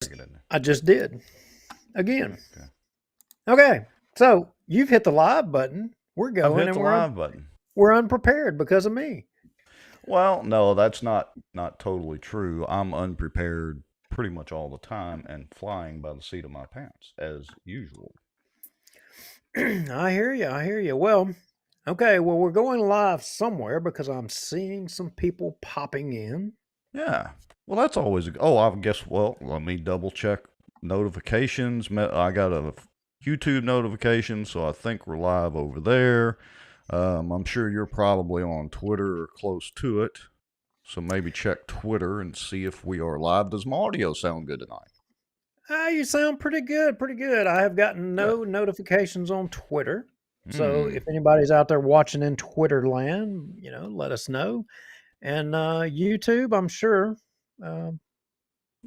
Get in there. I just did again. Okay. Okay, so you've hit the live button. We're I've going, hit and the live button. we're unprepared because of me. Well, no, that's not totally true. I'm unprepared pretty much all the time and flying by the seat of my pants as usual. I hear you. I hear you. Well, okay. Well, we're going live somewhere because I'm seeing some people popping in. Yeah. Well, that's always a. Oh, I guess. Well, let me double check notifications. I got a YouTube notification, so I think we're live over there. I'm sure you're probably on Twitter or close to it. So maybe check Twitter and see if we are live. Does my audio sound good tonight? You sound pretty good. Pretty good. I have gotten Good. no notifications on Twitter. So Hmm. if anybody's out there watching in Twitter land, let us know. And YouTube, I'm sure. Uh,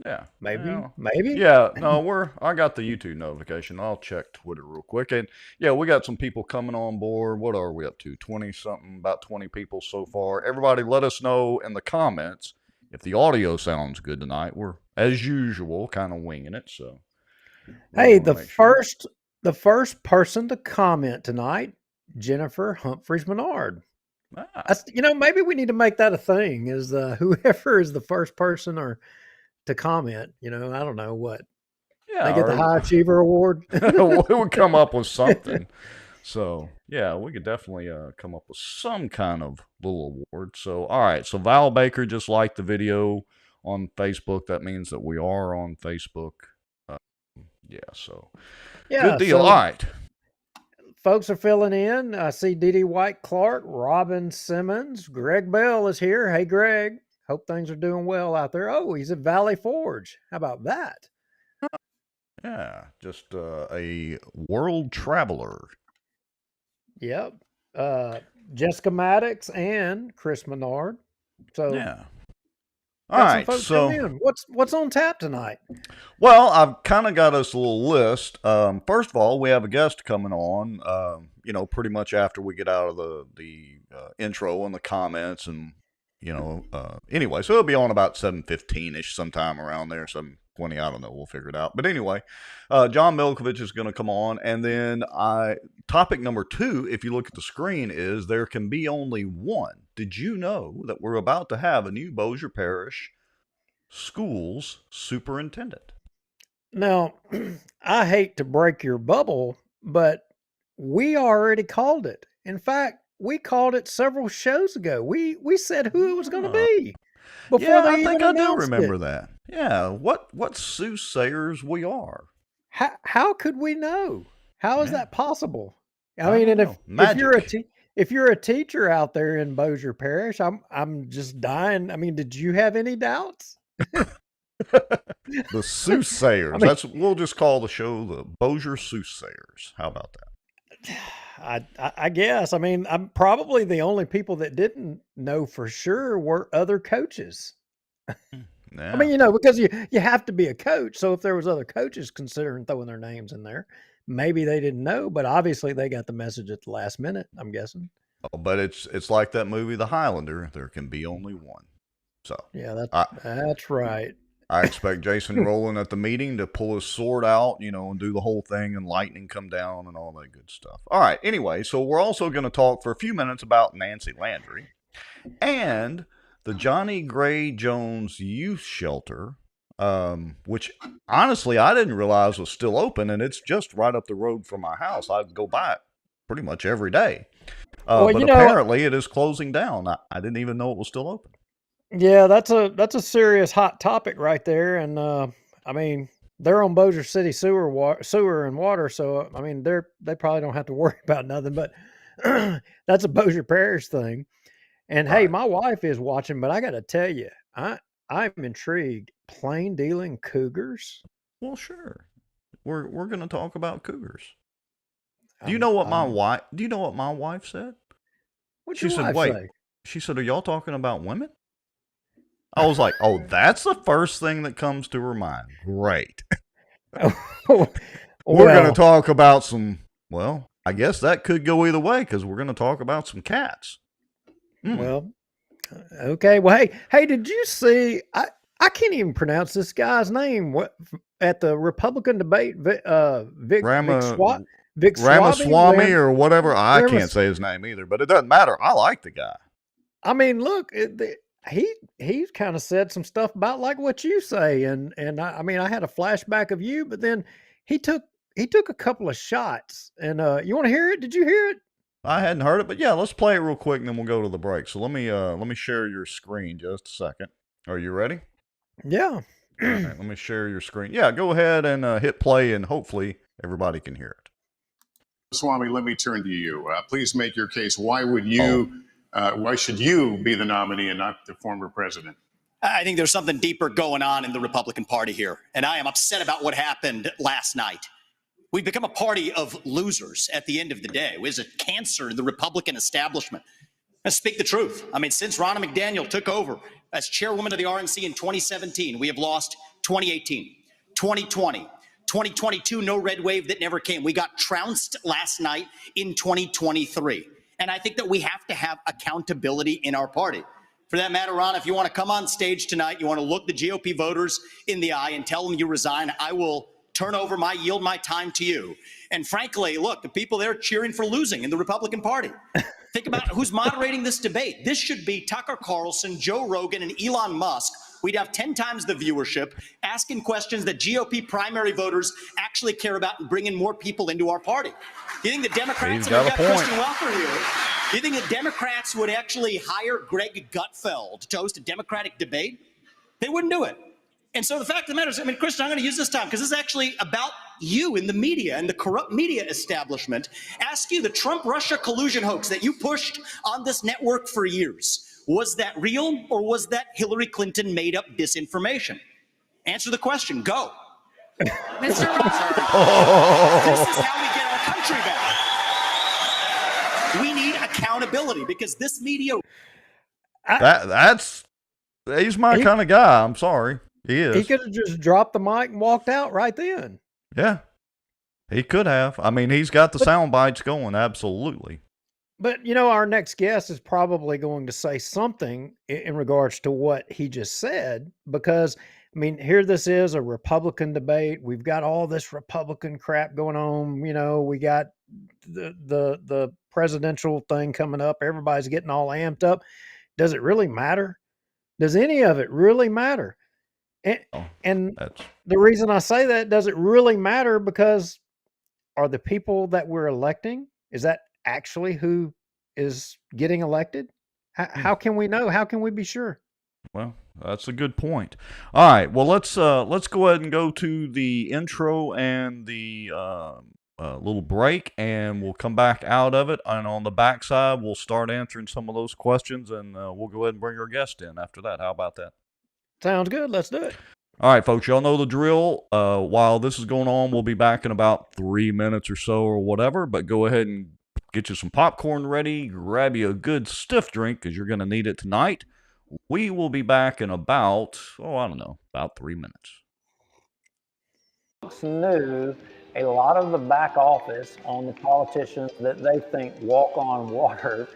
Yeah. maybe, Well, maybe. yeah. No, I got the YouTube notification. I'll check Twitter real quick. And yeah, we got some people coming on board. What are we up to? 20 something, about 20 people so far. Everybody let us know in the comments if the audio sounds good tonight. We're, as usual, kind of winging it. So we Hey, want to the make sure. first person to comment tonight, Jennifer Humphreys Menard. Ah, Maybe we need to make that a thing. Is whoever is the first person or to comment? I don't know what they yeah. get the Or high achiever award. we would come up with something. So yeah, we could definitely come up with some kind of little award. So all right, so Val Baker just liked the video on Facebook. That means that we are on Facebook. Uh, yeah, so good Yeah, deal. All so right. folks are filling in. I see Dee White Clark, Robin Simmons, Greg Bell is here. Hey, Greg. Hope things are doing well out there. Oh, he's at Valley Forge. How about that? Yeah, just a world traveler. Yep. Uh, Jessica Maddox and Chris Menard. So Yeah. All got some right. folks coming So in. What's on tap tonight? well, I've kind of got us a little list. First of all, we have a guest coming on. Pretty much after we get out of the intro and the comments, and anyway, so it'll be on about 7:15 ish, sometime around there, 7:20. I don't know. We'll figure it out. But anyway, John Milkovich is going to come on, and then topic number 2, if you look at the screen, is there can be only one. Did you know that we're about to have a new Bossier Parish schools superintendent? Now, I hate to break your bubble, but we already called it. In fact, we called it several shows ago. We said who it was going to Ah, be before yeah, I they think even I do announced it. remember that. Yeah, what soothsayers we are. How could we know? How is Yeah, that possible? I I mean, don't and know. if you're Magic. if you're a teacher out there in Bossier Parish, I'm just dying. I mean, did you have any doubts? The I soothsayers. mean, We'll just call the show the Bossier Soothsayers. How about that? I guess. I mean, I'm probably the only people that didn't know for sure were other coaches. I Yeah. mean, because you have to be a coach. So if there was other coaches considering throwing their names in there, maybe they didn't know, but obviously they got the message at the last minute, I'm guessing. Oh, but it's like that movie The Highlander. There can be only one. So Yeah, I that's right. I expect Jason Rowland at the meeting to pull his sword out, and do the whole thing and lightning come down and all that good stuff. All right. Anyway, so we're also going to talk for a few minutes about Nancy Landry and the Johnny Gray Jones Youth Shelter, which honestly I didn't realize was still open, and it's just right up the road from my house. I go by it pretty much every day. Well, But apparently it is closing down. I didn't even know it was still open. yeah, that's a serious hot topic right there, and I mean they're on Bossier City sewer and water, so I mean they probably don't have to worry about nothing. But that's a Bossier Parish thing. And hey, Right. my wife is watching, but I got to tell you, I'm intrigued. Plain dealing Cougars. Well, sure. We're going to talk about Cougars. Do you I'm, know what my I'm. wife? Do you know what my wife said? What's She your said, wife "Wait." say? She said, "Are y'all talking about women?" I was like, "Oh, that's the first thing that comes to her mind." Great. We're going to Well, talk about some. Well, I guess that could go either way because we're going to talk about some cats. Hmm. well, okay. Well, hey, did you see? I I can't even pronounce this guy's name. What at the Republican debate, Rama Vic Swami, Ramaswamy or whatever. I can't Ramas. say his name either, but it doesn't matter. I like the guy. I mean, look, he kind of said some stuff about like what you say, and I mean, I had a flashback of you, but then he took he took a couple of shots, and you want to hear it? Did you hear it? I hadn't heard it, but yeah, let's play it real quick and then we'll go to the break. So let me share your screen just a second. Are you ready? Yeah. All right, let me share your screen. Yeah, go ahead and hit play, and hopefully everybody can hear it. Swami, let me turn to you. Please make your case. Why would you? Why should you be the nominee and not the former president? I think there's something deeper going on in the Republican Party here, and I am upset about what happened last night. We've become a party of losers at the end of the day. It was a cancer in the Republican establishment. Let's speak the truth. I mean, since Ronna McDaniel took over as chairwoman of the RNC in 2017, we have lost 2018, 2020, 2022, no red wave that never came. We got trounced last night in 2023. And I think that we have to have accountability in our party. For that matter, Ron, if you want to come on stage tonight, you want to look the GOP voters in the eye and tell them you resign, I will yield my time to you. And frankly, look, the people there cheering for losing in the Republican Party. Think about who's moderating this debate. This should be Tucker Carlson, Joe Rogan, and Elon Musk. We'd have 10 times the viewership, asking questions that GOP primary voters actually care about and bringing more people into our party. You think the Democrats, and we've got Christian Welker here, you think the Democrats would actually hire Greg Gutfeld to host a Democratic debate? They wouldn't do it. And so the fact of the matter is, I mean, Christian, I'm going to use this time because this is actually about you in the media and the corrupt media establishment. Ask you, the Trump-Russia collusion hoax that you pushed on this network for years, was that real or was that Hillary Clinton made up disinformation? Answer the question. Go. Mr. Rosenberg, this is how we get our country back. We need accountability because this media... He's my kind of guy. I'm sorry. He is. He could have just dropped the mic and walked out right then. Yeah, he could have. I mean, he's got the sound bites going. Absolutely. But, you know, our next guest is probably going to say something in regards to what he just said, because, I mean, here this is a Republican debate. We've got all this Republican crap going on. You know, we got the presidential thing coming up. Everybody's getting all amped up. Does it really matter? Does any of it really matter? And the reason I say that, does it really matter? Because are the people that we're electing, is that actually who is getting elected? How can we know? How can we be sure? Well, that's a good point. All right. Well, let's go ahead and go to the intro and the little break, and we'll come back out of it. And on the backside, we'll start answering some of those questions, and we'll go ahead and bring our guest in after that. How about that? Sounds good. Let's do it. All right, folks, y'all know the drill. While this is going on, we'll be back in about 3 minutes or so or whatever, but go ahead and get you some popcorn ready, grab you a good stiff drink because you're going to need it tonight. We will be back in about, about 3 minutes. Folks knew a lot of the back office on the politicians that they think walk on water,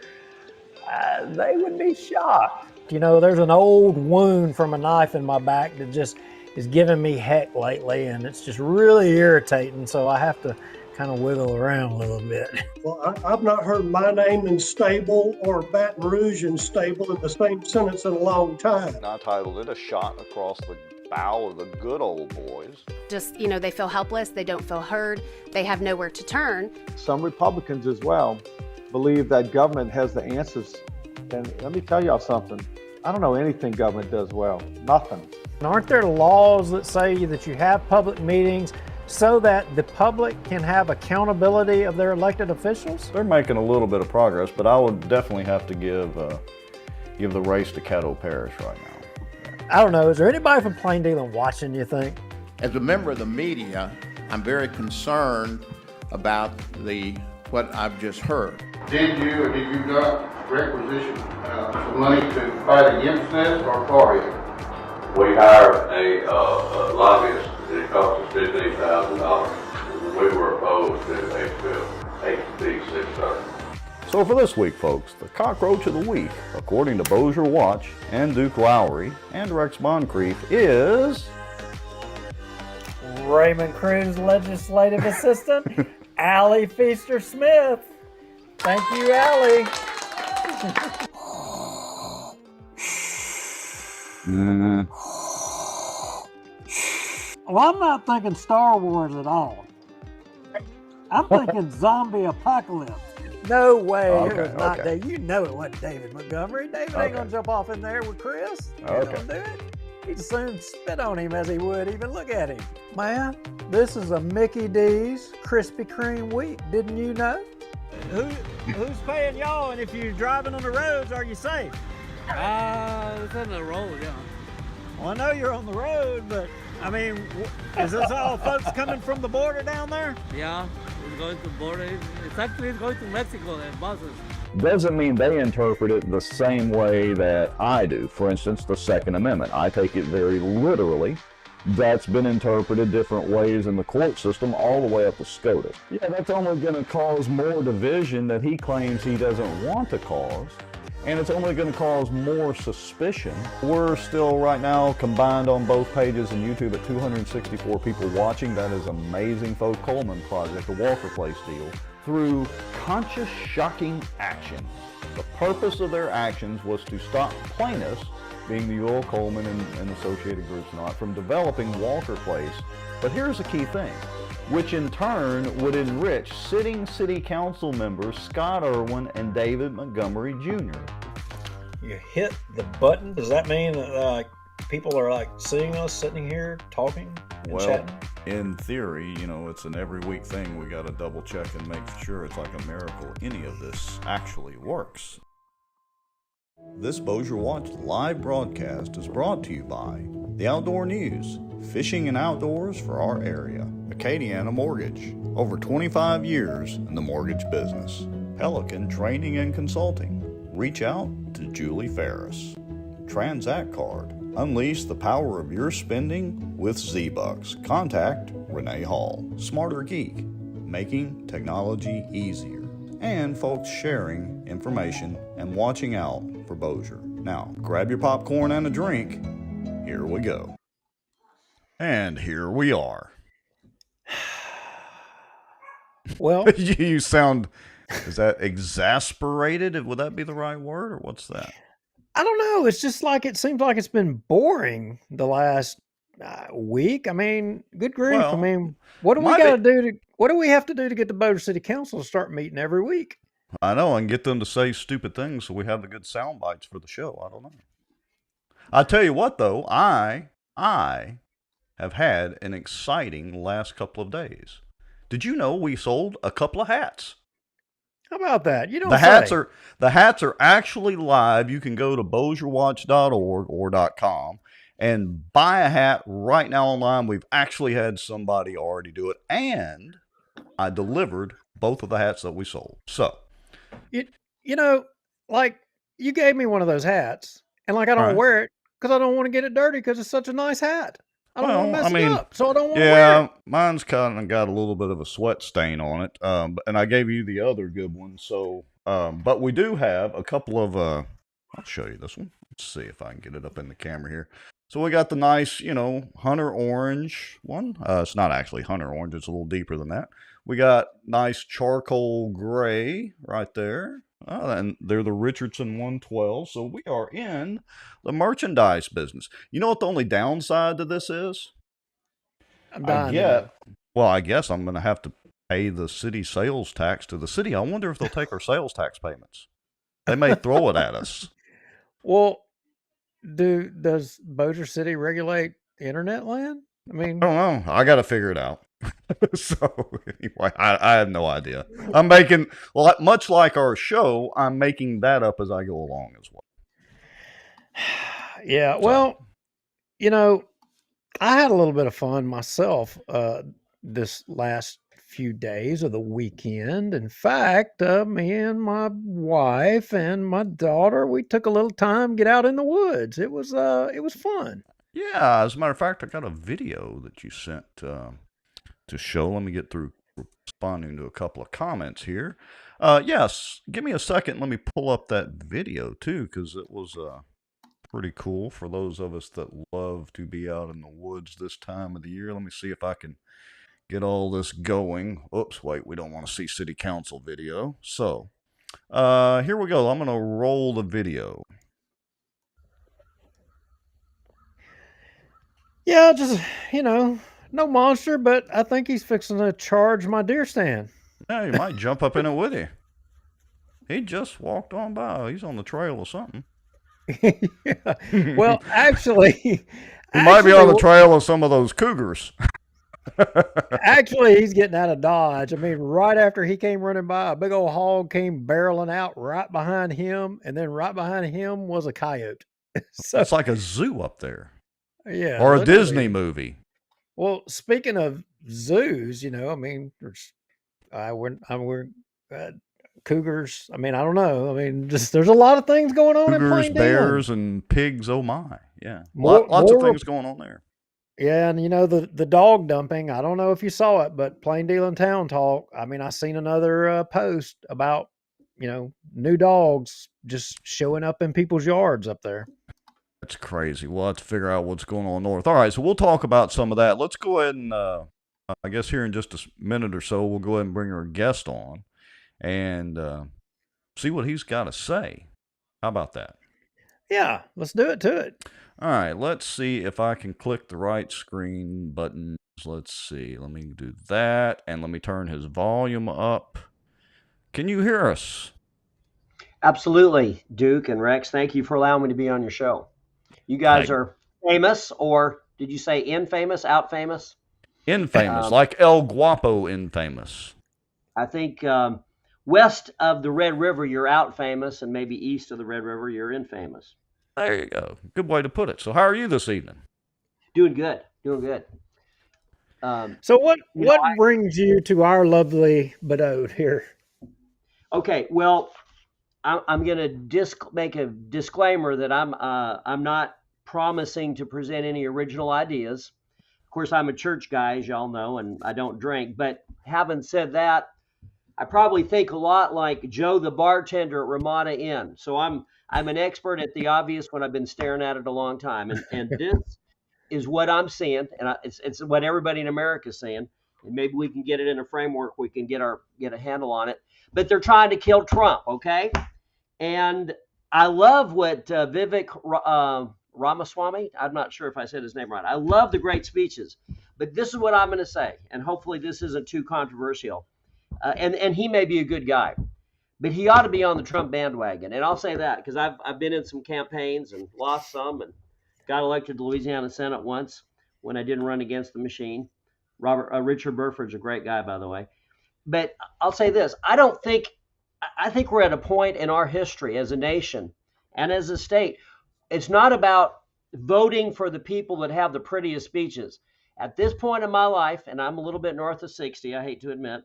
they would be shocked. You know, there's an old wound from a knife in my back that just is giving me heck lately, and it's just really irritating, so I have to kind of wiggle around a little bit. Well, I've not heard my name in stable or Baton Rouge in stable in the same sentence in a long time. I titled it A Shot Across the Bow of the Good Old Boys. Just, you know, they feel helpless, they don't feel heard, they have nowhere to turn. Some Republicans as well believe that government has the answers. And let me tell y'all something. I don't know anything government does well. Nothing. Aren't there laws that say that you have public meetings so that the public can have accountability of their elected officials? They're making a little bit of progress, but I would definitely have to give the race to Caddo Parish right now. I don't know. Is there anybody from Plain Dealing watching, you think? As a member of the media, I'm very concerned about what I've just heard. Did you or did you not requisition some money to fight against this or for it? We hired a lobbyist and it cost us $15,000. We were opposed to HB 630. So for this week, folks, the cockroach of the week, according to Bossier Watch and Duke Lowry and Rex Moncrief, is Raymond Cruz legislative assistant, Allie Feaster Smith. Thank you, Allie. Well, I'm not thinking Star Wars at all. I'm thinking zombie apocalypse. No way. Okay, It was not okay. David. You know it wasn't David Montgomery. David ain't going to jump off in there with Chris. He ain't going to do it. He'd soon spit on him as he would even look at him. Man, this is a Mickey D's Krispy Kreme week. Didn't you know? Who's paying y'all? And if you're driving on the roads, are you safe? It's on the road, yeah. Well, I know you're on the road, but I mean, is this all folks coming from the border down there? Yeah, it's going to border. It's actually going to Mexico and buses. doesn't mean they interpret it the same way that I do. For instance, the Second Amendment. I take it very literally. That's been interpreted different ways in the court system all the way up to SCOTUS. Yeah, that's only going to cause more division that he claims he doesn't want to cause. And it's only going to cause more suspicion. We're still right now combined on both pages and YouTube at 264 people watching. That is amazing, folks. Coleman Project, the Walker Place deal, through conscious, shocking action. The purpose of their actions was to stop plaintiffs, being the Ewell, Coleman, and associated groups not, from developing Walker Place. But here's the key thing, which in turn would enrich sitting city council members Scott Irwin and David Montgomery Jr. You hit the button. Does that mean that people are like seeing us sitting here talking and chatting? In theory, you know, it's an every week thing. We got to double check and make sure it's like a miracle any of this actually works. This Bossier Watch live broadcast is brought to you by the Outdoor News, fishing and outdoors for our area. Acadiana Mortgage, over 25 years in the mortgage business. Pelican Training and Consulting. Reach out to Julie Ferris. Transact Card. Unleash the power of your spending with Z-Bucks. Contact Renee Hall. Smarter Geek. Making technology easier. And folks sharing information and watching out for Bossier. Now, grab your popcorn and a drink. Here we go. And here we are. Well, You sound, is that exasperated? Would that be the right word, or what's that? I don't know. It's just like it seems like it's been boring the last week. I mean, good grief. Well, I mean, what do we might got to do to? What do we have to do to get the Bossier City Council to start meeting every week? I know, and get them to say stupid things so we have the good sound bites for the show. I don't know. I tell you what, though, I have had an exciting last couple of days. Did you know we sold a couple of hats? How about that? You don't The say. hats are actually live. You can go to bossierwatch.org or .com and buy a hat right now online. We've actually had somebody already do it, and I delivered both of the hats that we sold. So, You know, like you gave me one of those hats, and like I don't Right. wear it because I don't want to get it dirty because it's such a nice hat. I don't want to mess it up, so I don't want to wear yeah, it. mine's kind of got a little bit of a sweat stain on it. And I gave you the other good one. So, but we do have a couple of, I'll show you this one. Let's see if I can get it up in the camera here. So we got the nice, hunter orange one. It's not actually hunter orange. It's a little deeper than that. We got nice charcoal gray right there. And they're the Richardson 112. So we are in the merchandise business. You know what the only downside to this is? I'm dying. to know. I guess I'm going to have to pay the city sales tax to the city. I wonder if they'll take our sales tax payments. They may throw it at us. Well, does Bossier City regulate internet land? I mean, I don't know. I got to figure it out. So anyway, I have no idea. I'm making, much like our show, I'm making that up as I go along as well. yeah. So, Well, I had a little bit of fun myself this last few days of the weekend. In fact, me and my wife and my daughter, we took a little time to get out in the woods. It was fun. yeah, as a matter of fact, I got a video that you sent to show. Let me get through responding to a couple of comments here. Yes, give me a second. Let me pull up that video too, because it was pretty cool for those of us that love to be out in the woods this time of the year. Let me see if I can get all this going. Oops, wait, we don't want to see city council video. So here we go. I'm going to roll the video. Yeah, just, no monster, but I think he's fixing to charge my deer stand. Yeah, he might jump up in it with you. He just walked on by. He's on the trail or something. Yeah. Well, actually, he might be on the trail of some of those cougars. Actually, he's getting out of Dodge. I mean, right after he came running by, a big old hog came barreling out right behind him, and then right behind him was a coyote. So it's like a zoo up there. Yeah. Or a Disney movie. Well, speaking of zoos, I mean, we're cougars. I mean, I don't know. I mean, there's a lot of things going on in Cougars, Plain bears, and pigs. Oh my, yeah, lots of things going on there. Yeah, and the dog dumping. I don't know if you saw it, but Plain Dealing Town Talk. I mean, I seen another post about new dogs just showing up in people's yards up there. That's crazy. We'll have to figure out what's going on north. All right, so we'll talk about some of that. Let's go ahead and I guess here in just a minute or so, we'll go ahead and bring our guest on and see what he's got to say. How about that? Yeah, let's do it to it. All right, let's see if I can click the right screen buttons. Let's see. Let me do that, and let me turn his volume up. Can you hear us? Absolutely, Duke and Rex. Thank you for allowing me to be on your show. You guys are famous, or did you say infamous, out famous? Infamous, like El Guapo infamous. I think west of the Red River, you're out famous, and maybe east of the Red River, you're infamous. There you go. Good way to put it. So how are you this evening? Doing good. Doing good. So what brings you to our lovely Bedode here? Okay, well, I'm going to make a disclaimer that I'm not promising to present any original ideas. Of course, I'm a church guy, as y'all know, and I don't drink. But having said that, I probably think a lot like Joe the bartender at Ramada Inn. So I'm an expert at the obvious when I've been staring at it a long time. And this is what I'm seeing, and it's what everybody in America is seeing. And maybe we can get it in a framework. We can get a handle on it. But they're trying to kill Trump, okay? And I love what Vivek Ramaswamy, I'm not sure if I said his name right. I love the great speeches. But this is what I'm going to say, and hopefully this isn't too controversial. And he may be a good guy, but he ought to be on the Trump bandwagon. And I'll say that because I've been in some campaigns and lost some and got elected to Louisiana Senate once when I didn't run against the machine. Richard Burford's a great guy, by the way. But I'll say this. I think we're at a point in our history as a nation and as a state. It's not about voting for the people that have the prettiest speeches. At this point in my life, and I'm a little bit north of 60, I hate to admit,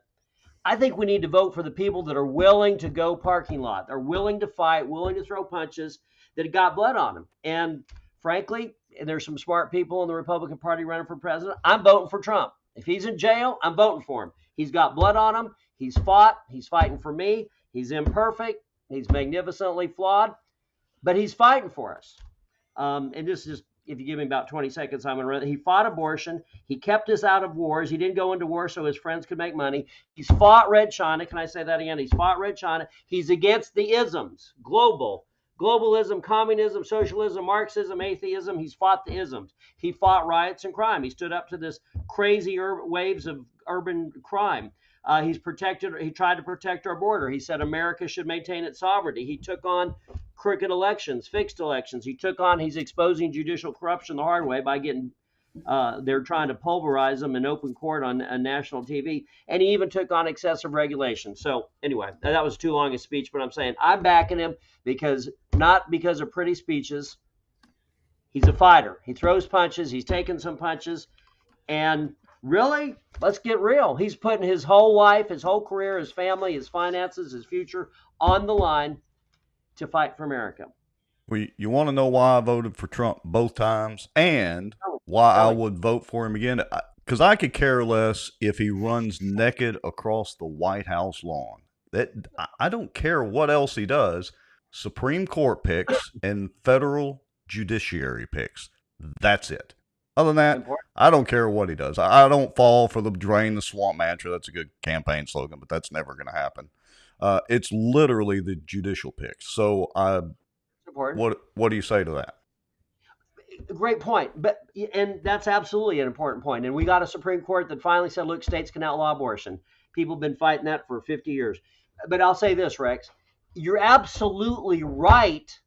I think we need to vote for the people that are willing to go parking lot. They're willing to fight, willing to throw punches, that got blood on them. And frankly, there's some smart people in the Republican Party running for president. I'm voting for Trump. If he's in jail, I'm voting for him. He's got blood on him. He's fought. He's fighting for me. He's imperfect. He's magnificently flawed, but he's fighting for us. And this is just, if you give me about 20 seconds, I'm going to run. He fought abortion. He kept us out of wars. He didn't go into war so his friends could make money. He's fought Red China. Can I say that again? He's fought Red China. He's against the isms, globalism, communism, socialism, Marxism, atheism. He's fought the isms. He fought riots and crime. He stood up to this crazy waves of urban crime. He tried to protect our border. He said America should maintain its sovereignty. He took on crooked elections, fixed elections. He's exposing judicial corruption the hard way by they're trying to pulverize them in open court on national TV. And he even took on excessive regulation. So anyway, that was too long a speech, but I'm saying I'm backing him not because of pretty speeches. He's a fighter. He throws punches. He's taken some punches. And really, let's get real. He's putting his whole life, his whole career, his family, his finances, his future on the line to fight for America. Well, you want to know why I voted for Trump both times and why I would vote for him again? because I could care less if he runs naked across the White House lawn. I don't care what else he does. Supreme Court picks and federal judiciary picks. That's it. Other than that, I don't care what he does. I don't fall for the drain the swamp mantra. That's a good campaign slogan, but that's never going to happen. It's literally the judicial picks. So, what do you say to that? Great point, and that's absolutely an important point. And we got a Supreme Court that finally said, look, states can outlaw abortion. People have been fighting that for 50 years. But I'll say this, Rex, you're absolutely right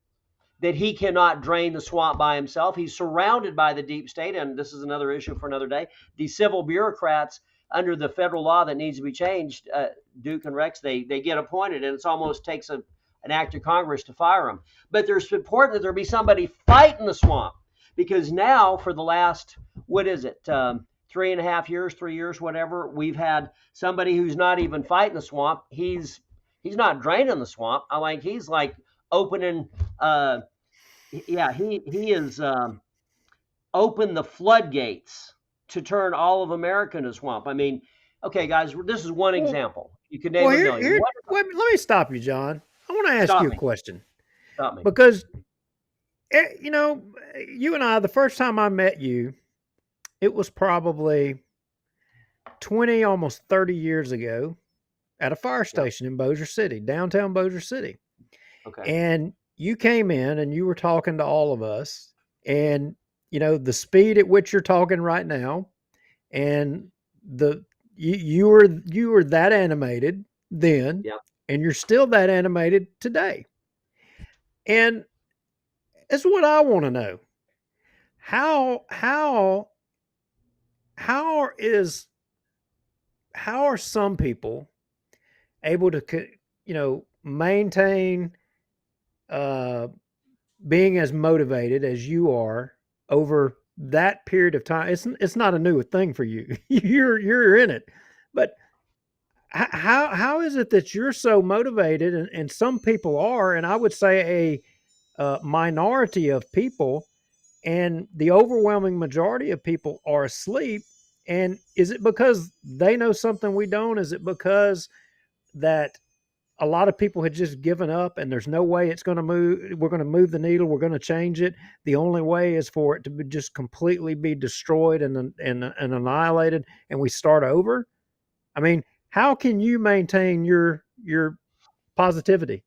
that he cannot drain the swamp by himself. He's surrounded by the deep state, and this is another issue for another day. These civil bureaucrats under the federal law that needs to be changed, Duke and Rex, they get appointed, and it almost takes an act of Congress to fire them. But it's important that there be somebody fighting the swamp, because now for the last, 3 years, whatever, we've had somebody who's not even fighting the swamp. He's not draining the swamp. He's like opening, he is opened the floodgates to turn all of America into swamp. I mean, okay, guys, this is one example. You could name a million. Let me stop you, John. I want to ask you a question. Stop me. Because, you and I, the first time I met you, it was probably 20, almost 30 years ago at a fire station in Bossier City, downtown Bossier City. Okay. And you came in and you were talking to all of us, and the speed at which you're talking right now, and you were that animated then, and you're still that animated today. And it's what I want to know. How are some people able to maintain being as motivated as you are over that period of time? It's not a new thing for you. You're in it, but how is it that you're so motivated, and some people are, and I would say a minority of people, and the overwhelming majority of people are asleep? And is it because they know something we don't? Is it because that a lot of people had just given up and there's no way it's going to move? We're going to move the needle. We're going to change it. The only way is for it to just completely be destroyed and annihilated, and we start over. I mean, how can you maintain your positivity?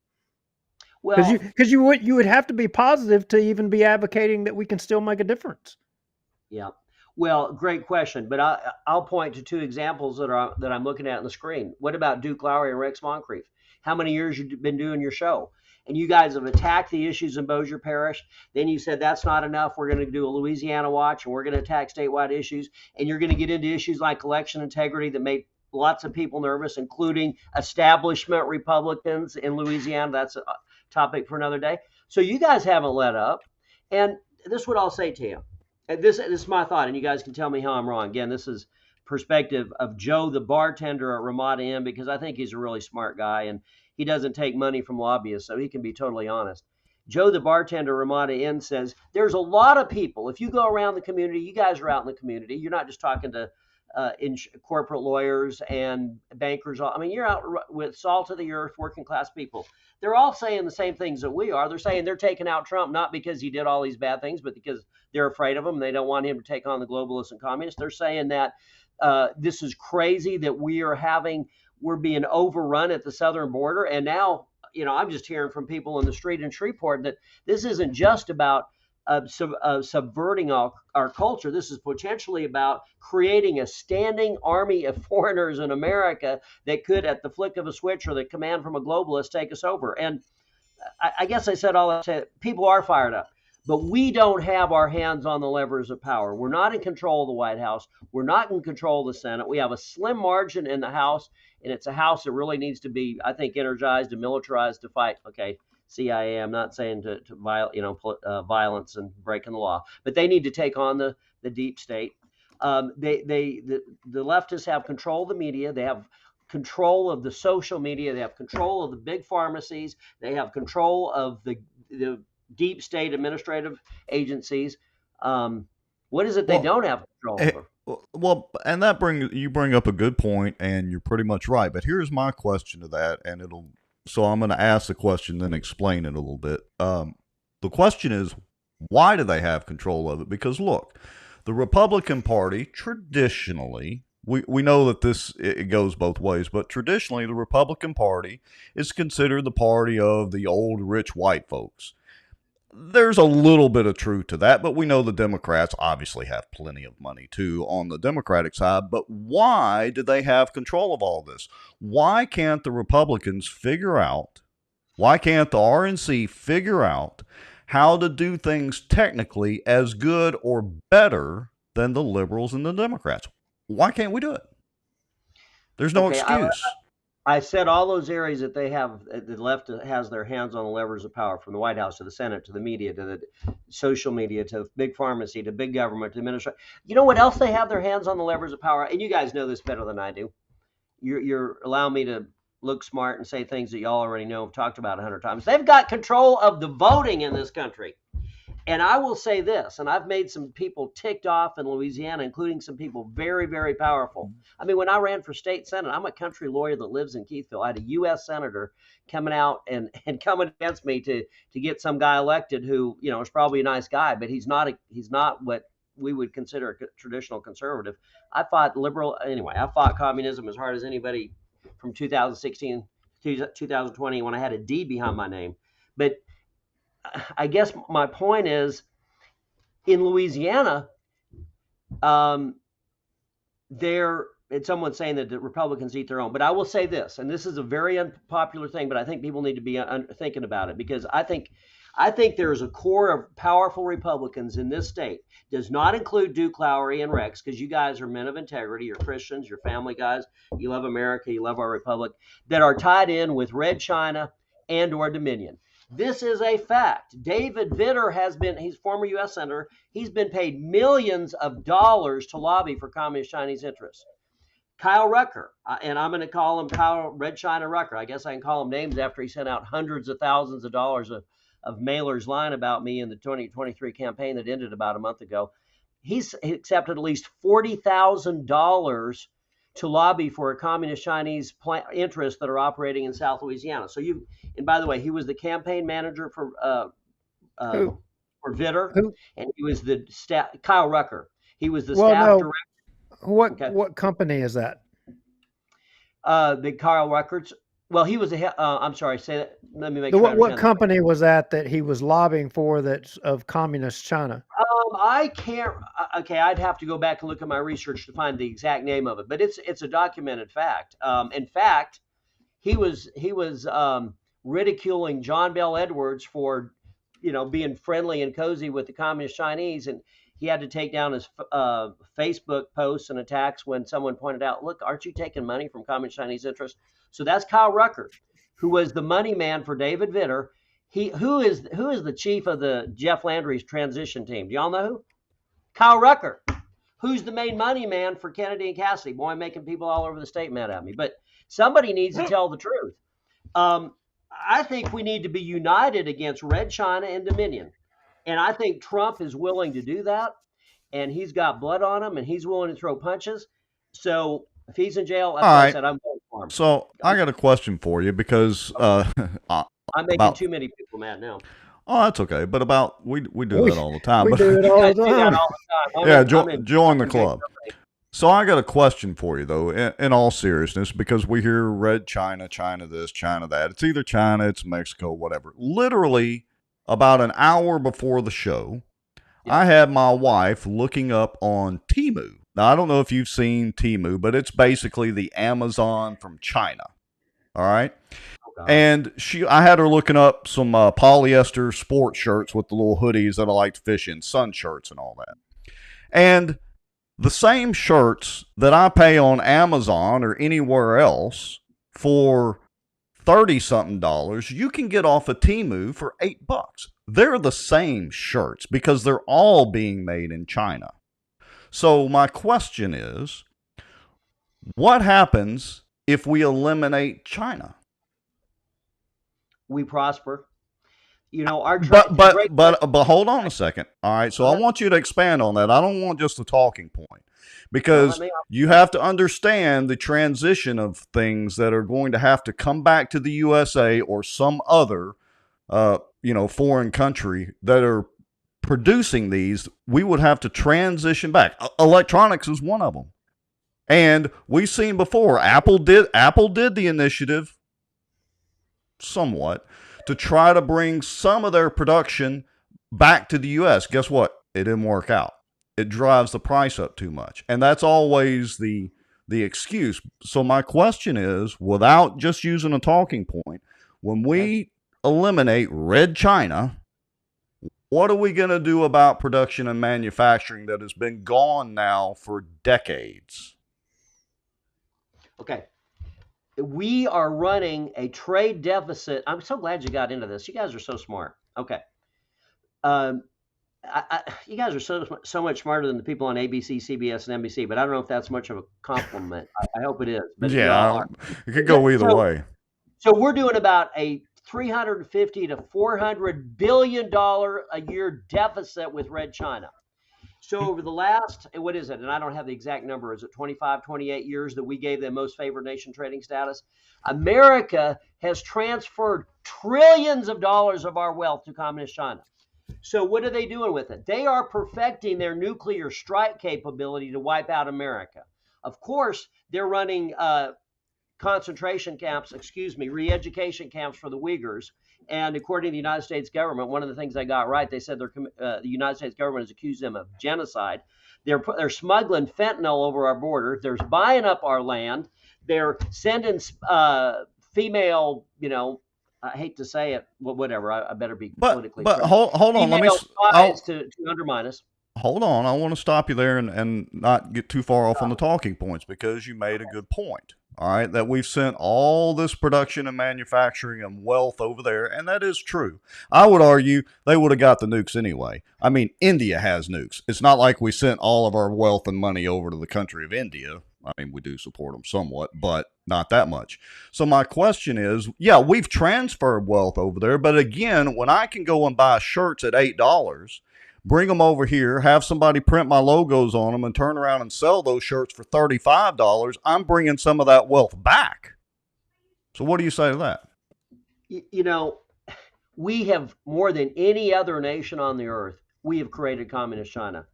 Well, because you would have to be positive to even be advocating that we can still make a difference. Yeah. Well, great question, but I'll point to two examples that I'm looking at on the screen. What about Duke Lowry and Rex Moncrief? How many years you've been doing your show? And you guys have attacked the issues in Bossier Parish. Then you said that's not enough. We're going to do a Louisiana watch, and we're going to attack statewide issues. And you're going to get into issues like election integrity that made lots of people nervous, including establishment Republicans in Louisiana. That's a topic for another day. So you guys haven't let up. And this is what I'll say to you. This is my thought, and you guys can tell me how I'm wrong. Again, this is perspective of Joe, the bartender at Ramada Inn, because I think he's a really smart guy, and he doesn't take money from lobbyists, so he can be totally honest. Joe, the bartender at Ramada Inn, says there's a lot of people. If you go around the community, you guys are out in the community. You're not just talking to corporate lawyers and bankers. I mean, you're out with salt of the earth, working class people. They're all saying the same things that we are. They're saying they're taking out Trump, not because he did all these bad things, but because they're afraid of him. They don't want him to take on the globalists and communists. They're saying that this is crazy, that we're being overrun at the southern border. And now, I'm just hearing from people in the street in Shreveport that this isn't just about subverting our culture. This is potentially about creating a standing army of foreigners in America that could, at the flick of a switch or the command from a globalist, take us over. And I guess I said all that. People are fired up, but we don't have our hands on the levers of power. We're not in control of the White House. We're not in control of the Senate. We have a slim margin in the House, and it's a House that really needs to be, I think, energized and militarized to fight. Okay, CIA. I'm not saying to violence and breaking the law, but they need to take on the deep state. The leftists have control of the media. They have control of the social media. They have control of the big pharmacies. They have control of the deep state administrative agencies. What is it they don't have control over? Well, and you bring up a good point, and you're pretty much right. But here's my question to that, and so I'm going to ask the question, then explain it a little bit. The question is, why do they have control of it? Because look, the Republican Party traditionally, we know that it goes both ways, but traditionally the Republican Party is considered the party of the old rich white folks. There's a little bit of truth to that, but we know the Democrats obviously have plenty of money too on the Democratic side. But why do they have control of all this? Why can't the Republicans figure out, why can't the RNC figure out how to do things technically as good or better than the liberals and the Democrats? Why can't we do it? There's no excuse. I said all those areas that they have, the left has their hands on the levers of power, from the White House to the Senate to the media to the social media to big pharmacy to big government to administration. You know what else they have their hands on the levers of power? And you guys know this better than I do. You're allowing me to look smart and say things that y'all already know, have talked about 100 times. They've got control of the voting in this country. And I will say this, and I've made some people ticked off in Louisiana, including some people very, very powerful. I mean, when I ran for state senate, I'm a country lawyer that lives in Keithville. I had a U.S. senator coming out and coming against me to get some guy elected who, you know, is probably a nice guy, but he's not what we would consider a traditional conservative. I fought communism as hard as anybody from 2016 to 2020 when I had a D behind my name. But I guess my point is, in Louisiana, someone's saying that the Republicans eat their own. But I will say this, and this is a very unpopular thing, but I think people need to be thinking about it, because I think there's a core of powerful Republicans in this state. Does not include Duke, Lowry, and Rex, because you guys are men of integrity. You're Christians. You're family guys. You love America. You love our republic. That are tied in with Red China and or Dominion. This is a fact. David Vitter he's former U.S. Senator. He's been paid millions of dollars to lobby for Communist Chinese interests. Kyle Rucker, and I'm going to call him Kyle Red China Rucker. I guess I can call him names after he sent out hundreds of thousands of dollars of mailers lying about me in the 2023 campaign that ended about a month ago. He's accepted at least $40,000 to lobby for a Communist Chinese interests that are operating in South Louisiana. And by the way, he was the campaign manager for Vitter, and he was the Kyle Rucker. He was the staff director. What company is that? The Kyle Rucker's. Well, he was I'm sorry. Say that. Let me make sure. What company was that he was lobbying for that's of Communist China? I can't. Okay, I'd have to go back and look at my research to find the exact name of it, but it's a documented fact. In fact, he was ridiculing John Bel Edwards for, being friendly and cozy with the Communist Chinese, and he had to take down his Facebook posts and attacks when someone pointed out, "Look, aren't you taking money from Communist Chinese interests?" So that's Kyle Rucker, who was the money man for David Vitter. Who is the chief of the Jeff Landry's transition team? Do y'all know who? Kyle Rucker. Who's the main money man for Kennedy and Cassidy? Boy, I'm making people all over the state mad at me. But somebody needs to tell the truth. I think we need to be united against Red China and Dominion. And I think Trump is willing to do that. And he's got blood on him, and he's willing to throw punches. So if he's in jail, like I said, I'm voting for him. So I got a question for you, because I'm making too many people mad now. Oh, that's okay. But we do that all the time. We do it all the time. Yeah, join the club. So I got a question for you, though, in all seriousness, because we hear Red China, China this, China that. It's either China, it's Mexico, whatever. Literally, about an hour before the show, I had my wife looking up on Temu. Now, I don't know if you've seen Temu, but it's basically the Amazon from China. All right? And I had her looking up some polyester sports shirts with the little hoodies that I like to fish in, sun shirts and all that. And the same shirts that I pay on Amazon or anywhere else for $30-something, you can get off of Temu for $8. They're the same shirts because they're all being made in China. So my question is, what happens if we eliminate China? We prosper. But hold on a second. All right. So I want you to expand on that. I don't want just a talking point. because you have to understand the transition of things that are going to have to come back to the USA or some other, foreign country that are producing these. We would have to transition back. Electronics is one of them. And we've seen before, Apple did the initiative somewhat to try to bring some of their production back to the US. Guess what? It didn't work out. It drives the price up too much. And that's always the excuse. So my question is, without just using a talking point, when we eliminate Red China, what are we going to do about production and manufacturing that has been gone now for decades? Okay. We are running a trade deficit. I'm so glad you got into this. You guys are so smart. Okay. You guys are so much smarter than the people on ABC, CBS, and NBC, but I don't know if that's much of a compliment. I hope it is. But yeah, it could go either way. So we're doing about a $350 to $400 billion a year deficit with Red China. So over the last, what is it? And I don't have the exact number. Is it 25, 28 years that we gave them most favored nation trading status? America has transferred trillions of dollars of our wealth to communist China. So what are they doing with it? They are perfecting their nuclear strike capability to wipe out America. Of course, they're running concentration camps, re-education camps for the Uyghurs. And according to the United States government, one of the things they got right, they said the United States government has accused them of genocide. They're smuggling fentanyl over our border. They're buying up our land. They're sending female, I hate to say it, whatever. I better be politically. But hold on, let me to undermine us. Hold on, I want to stop you there and not get too far off on the talking points, because you made a good point. All right, that we've sent all this production and manufacturing and wealth over there, and that is true. I would argue they would have got the nukes anyway. I mean, India has nukes. It's not like we sent all of our wealth and money over to the country of India. I mean, we do support them somewhat, but not that much. So my question is, yeah, we've transferred wealth over there, but again, when I can go and buy shirts at $8, bring them over here, have somebody print my logos on them, and turn around and sell those shirts for $35, I'm bringing some of that wealth back. So what do you say to that? We have, more than any other nation on the earth, we have created communist China.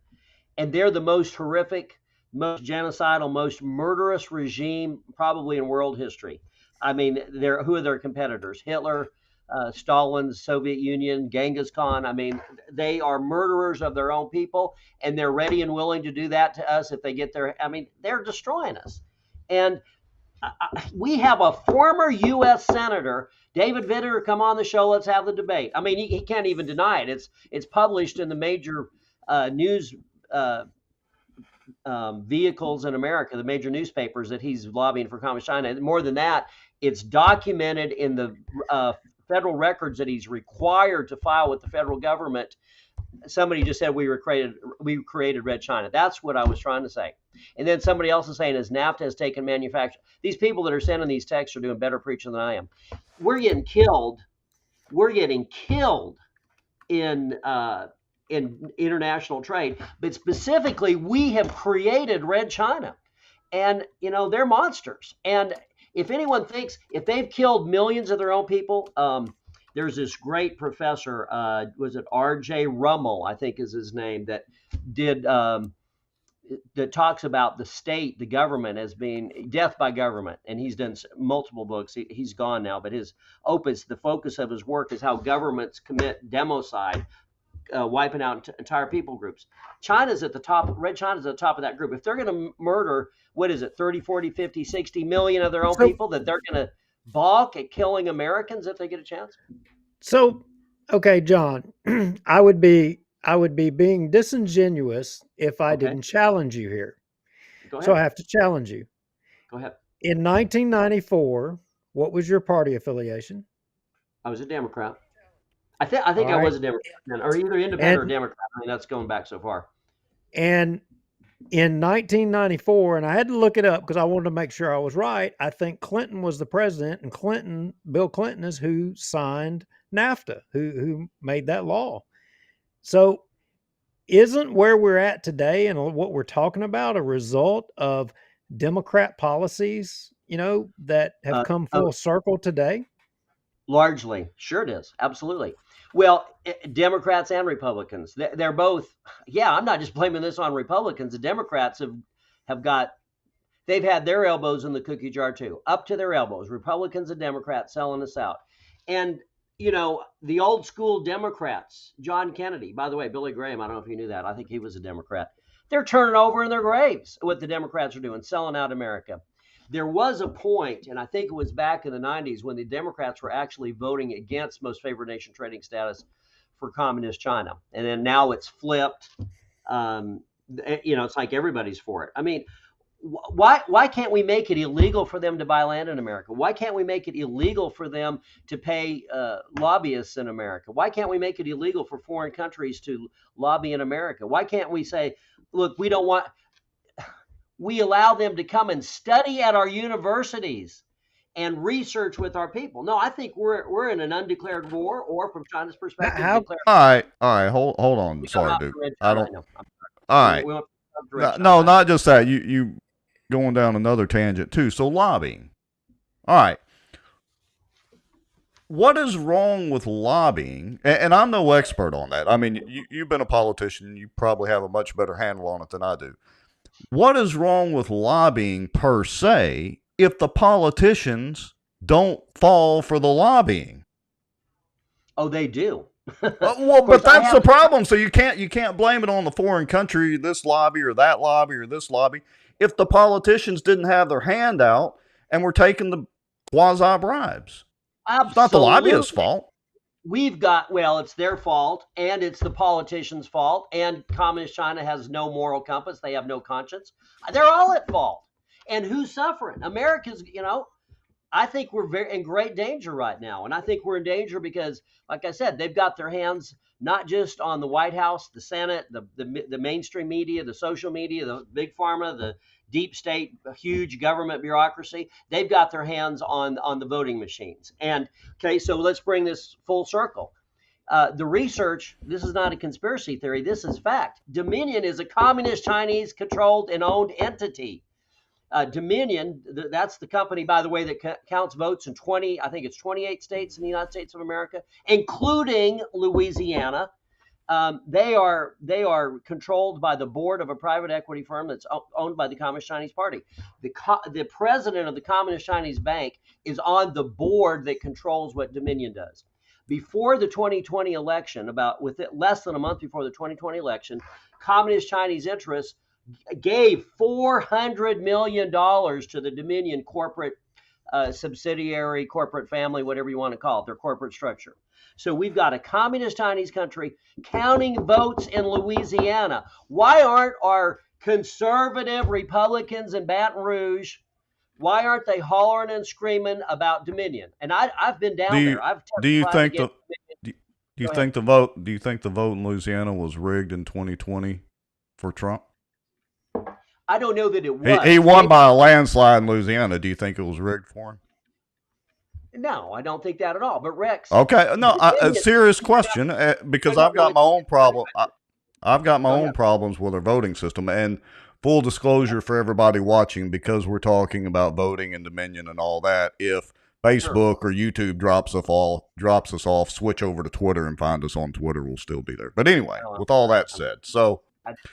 And they're the most horrific, most genocidal, most murderous regime probably in world history. I mean, who are their competitors? Hitler, Stalin, the Soviet Union, Genghis Khan. I mean, they are murderers of their own people, and they're ready and willing to do that to us if they get their, they're destroying us. And we have a former U.S. Senator, David Vitter, come on the show. Let's have the debate. I mean, he can't even deny it. It's published in the major news vehicles in America, the major newspapers, that he's lobbying for communist China. And more than that, it's documented in the federal records that he's required to file with the federal government. Somebody just said we created Red China. That's what I was trying to say. And then somebody else is saying, as NAFTA has taken manufacturing. These people that are sending these texts are doing better preaching than I am. We're getting killed. We're getting killed in international trade. But specifically, we have created Red China. And, they're monsters. And if anyone thinks, if they've killed millions of their own people, there's this great professor, was it R.J. Rummel, I think is his name, that that talks about the state, the government, as being death by government. And he's done multiple books. He's gone now, but his opus, the focus of his work is how governments commit democide, wiping out entire people groups. China's at the top. Red China's at the top of that group. If they're going to murder, 30, 40, 50, 60 million of their own people, that they're going to balk at killing Americans if they get a chance? So, okay, John, I would be being disingenuous if I didn't challenge you here. Go ahead. So I have to challenge you. Go ahead. In 1994, what was your party affiliation? I was a Democrat. I think I was a Democrat then, or either independent or Democrat. I mean, that's going back so far. And in 1994, and I had to look it up because I wanted to make sure I was right, I think Clinton was the president, and Bill Clinton is who signed NAFTA, who made that law. So isn't where we're at today and what we're talking about a result of Democrat policies, that have come Uh, full circle today? Largely, sure it is. Absolutely. Well, Democrats and Republicans, they're both. Yeah, I'm not just blaming this on Republicans. The Democrats they've had their elbows in the cookie jar too, up to their elbows. Republicans and Democrats selling us out, and the old school Democrats, John Kennedy. By the way, Billy Graham. I don't know if you knew that. I think he was a Democrat. They're turning over in their graves what the Democrats are doing, selling out America. There was a point, and I think it was back in the 90s, when the Democrats were actually voting against most favored nation trading status for communist China. And then now it's flipped. It's like everybody's for it. I mean, why can't we make it illegal for them to buy land in America? Why can't we make it illegal for them to pay lobbyists in America? Why can't we make it illegal for foreign countries to lobby in America? Why can't we say, look, we allow them to come and study at our universities and research with our people? No, I think we're in an undeclared war, or from China's perspective, declared. All right, hold on. Sorry, dude. I don't. All right. No, not just that. You going down another tangent too. So lobbying. All right. What is wrong with lobbying? And I'm no expert on that. I mean, you've been a politician. You probably have a much better handle on it than I do. What is wrong with lobbying per se if the politicians don't fall for the lobbying? Oh, they do. Well, but that's the problem. So you can't blame it on the foreign country, this lobby or that lobby or this lobby, if the politicians didn't have their hand out and were taking the quasi bribes. Absolutely. It's not the lobbyist's fault. It's their fault, and it's the politicians' fault, and communist China has no moral compass. They have no conscience. They're all at fault. And who's suffering? America's, I think we're in great danger right now. And I think we're in danger because, like I said, they've got their hands not just on the White House, the Senate, the mainstream media, the social media, the big pharma, the deep state, huge government bureaucracy. They've got their hands on the voting machines. And okay, so let's bring this full circle. The research, this is not a conspiracy theory, this is fact. Dominion is a communist Chinese controlled and owned entity. Dominion, that's the company, by the way, that counts votes in 28 states in the United States of America, including Louisiana. They are controlled by the board of a private equity firm that's owned by the Communist Chinese Party. The president of the Communist Chinese Bank is on the board that controls what Dominion does. Before the 2020 election, less than a month before the 2020 election, Communist Chinese interests gave $400 million to the Dominion corporate subsidiary, corporate family, whatever you want to call it, their corporate structure. So we've got a communist Chinese country counting votes in Louisiana. Why aren't our conservative Republicans in Baton Rouge, why aren't they hollering and screaming about Dominion? And I've been down there. Do you think the vote in Louisiana was rigged in 2020 for Trump? I don't know that it was. He won by a landslide in Louisiana. Do you think it was rigged for him? No, I don't think that at all. But Rex, okay, no, a serious question because I've got my own problem. I've got my own problems with our voting system, and full disclosure for everybody watching, because we're talking about voting and Dominion and all that. If Facebook or YouTube drops us off, switch over to Twitter and find us on Twitter. We'll still be there. But anyway, with all that said, so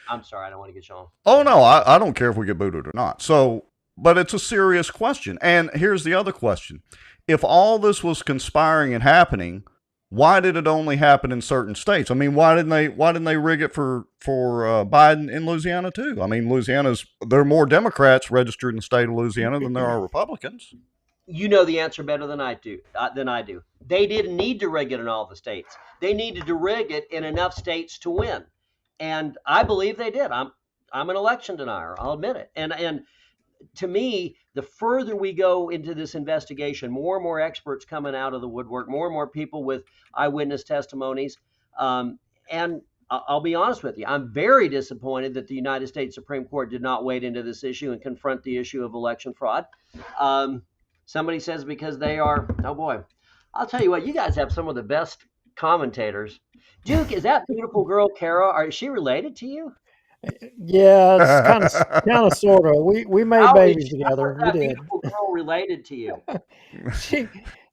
I'm sorry, I don't want to get you on. Oh no, I don't care if we get booted or not. So, but it's a serious question, and here's the other question. If all this was conspiring and happening, why did it only happen in certain states? I mean, why didn't they rig it for Biden in Louisiana too? I mean, there are more Democrats registered in the state of Louisiana than there are Republicans. You know the answer better than I do. They didn't need to rig it in all the states. They needed to rig it in enough states to win, and I believe they did. I'm an election denier. I'll admit it. And to me, the further we go into this investigation, more and more experts coming out of the woodwork, more and more people with eyewitness testimonies. And I'll be honest with you, I'm very disappointed that the United States Supreme Court did not wade into this issue and confront the issue of election fraud. Somebody says because they are, oh boy, I'll tell you what, you guys have some of the best commentators. Duke, is that beautiful girl Kara? Is she related to you? Yeah, it's kind of sort of. We made How is babies she, how together. is We that did. beautiful girl related to you? She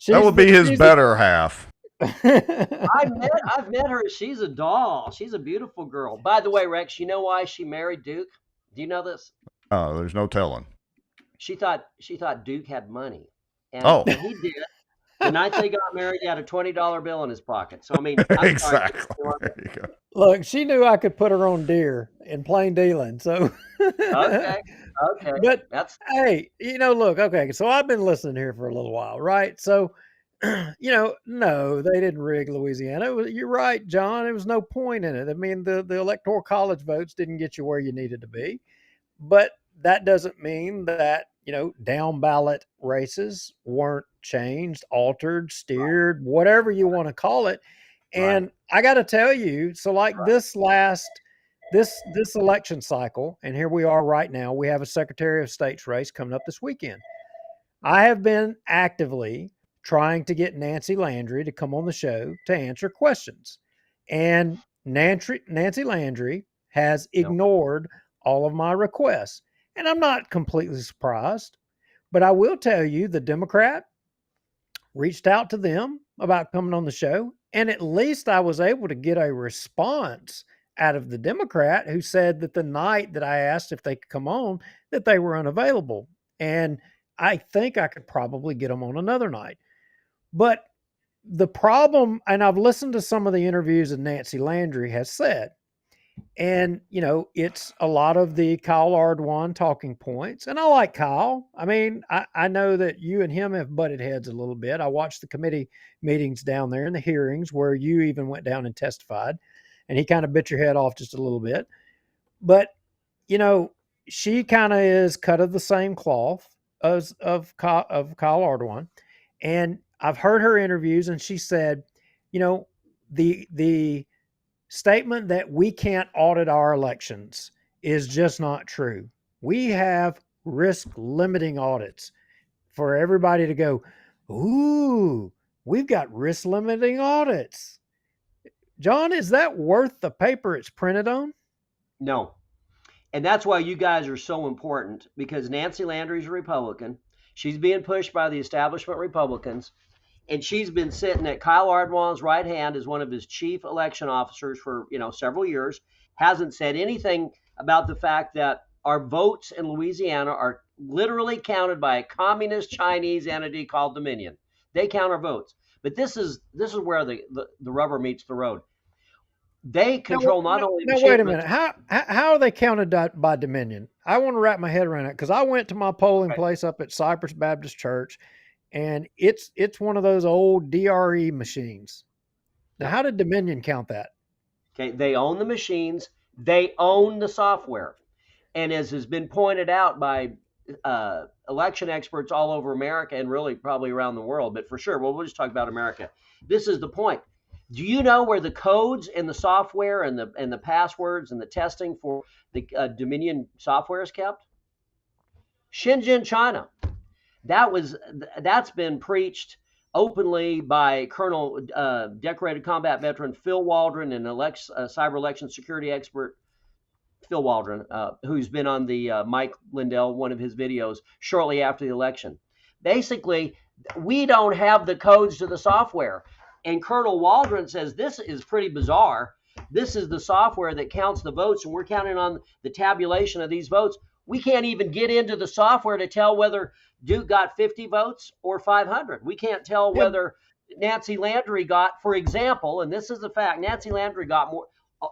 That would be his better half. I've met her. She's a doll. She's a beautiful girl. By the way, Rex, you know why she married Duke? Do you know this? There's no telling. She thought Duke had money, and Oh. he did. The night they got married, he had a $20 bill in his pocket. So I mean, I'm exactly. Sorry. There you go. Look, she knew I could put her on deer in plain dealing. So Okay. But that's hey, look, okay. So I've been listening here for a little while, right? So no, they didn't rig Louisiana. You're right, John. There was no point in it. I mean, the electoral college votes didn't get you where you needed to be. But that doesn't mean that, down ballot races weren't changed, altered, steered, whatever you want to call it. And I got to tell you, so like this election cycle, and here we are right now, we have a Secretary of State's race coming up this weekend. I have been actively trying to get Nancy Landry to come on the show to answer questions. And Nancy Landry has ignored all of my requests. And I'm not completely surprised, but I will tell you the Democrat reached out to them about coming on the show. And at least I was able to get a response out of the Democrat who said that the night that I asked if they could come on, that they were unavailable. And I think I could probably get them on another night. But the problem, and I've listened to some of the interviews that Nancy Landry has said, and, it's a lot of the Kyle Ardwan talking points. And I like Kyle. I mean, I know that you and him have butted heads a little bit. I watched the committee meetings down there and the hearings where you even went down and testified, and he kind of bit your head off just a little bit. But, she kind of is cut of the same cloth as of Kyle Ardwan. And I've heard her interviews, and she said, the statement that we can't audit our elections is just not true. We have risk limiting audits for everybody to go, ooh, we've got risk limiting audits. John, is that worth the paper it's printed on? No. And that's why you guys are so important, because Nancy Landry's a Republican. She's being pushed by the establishment Republicans. And she's been sitting at Kyle Ardwan's right hand as one of his chief election officers for, several years, hasn't said anything about the fact that our votes in Louisiana are literally counted by a communist Chinese entity called Dominion. They count our votes. But this is where the rubber meets the road. They control not only Now, wait a minute. How are they counted by Dominion? I want to wrap my head around it, because I went to my polling place up at Cypress Baptist Church, and it's one of those old DRE machines. Now, how did Dominion count that? Okay, they own the machines. They own the software. And as has been pointed out by election experts all over America, and really probably around the world, but for sure, we'll just talk about America. This is the point. Do you know where the codes and the software and the passwords and the testing for the Dominion software is kept? Shenzhen, China. That's been preached openly by Colonel decorated combat veteran Phil Waldron and cyber election security expert Phil Waldron, who's been on the Mike Lindell, one of his videos shortly after the election. Basically, we don't have the codes to the software. And Colonel Waldron says this is pretty bizarre. This is the software that counts the votes, and we're counting on the tabulation of these votes. We can't even get into the software to tell whether Duke got 50 votes or 500. We can't tell whether Nancy Landry got, for example, and this is a fact, Nancy Landry got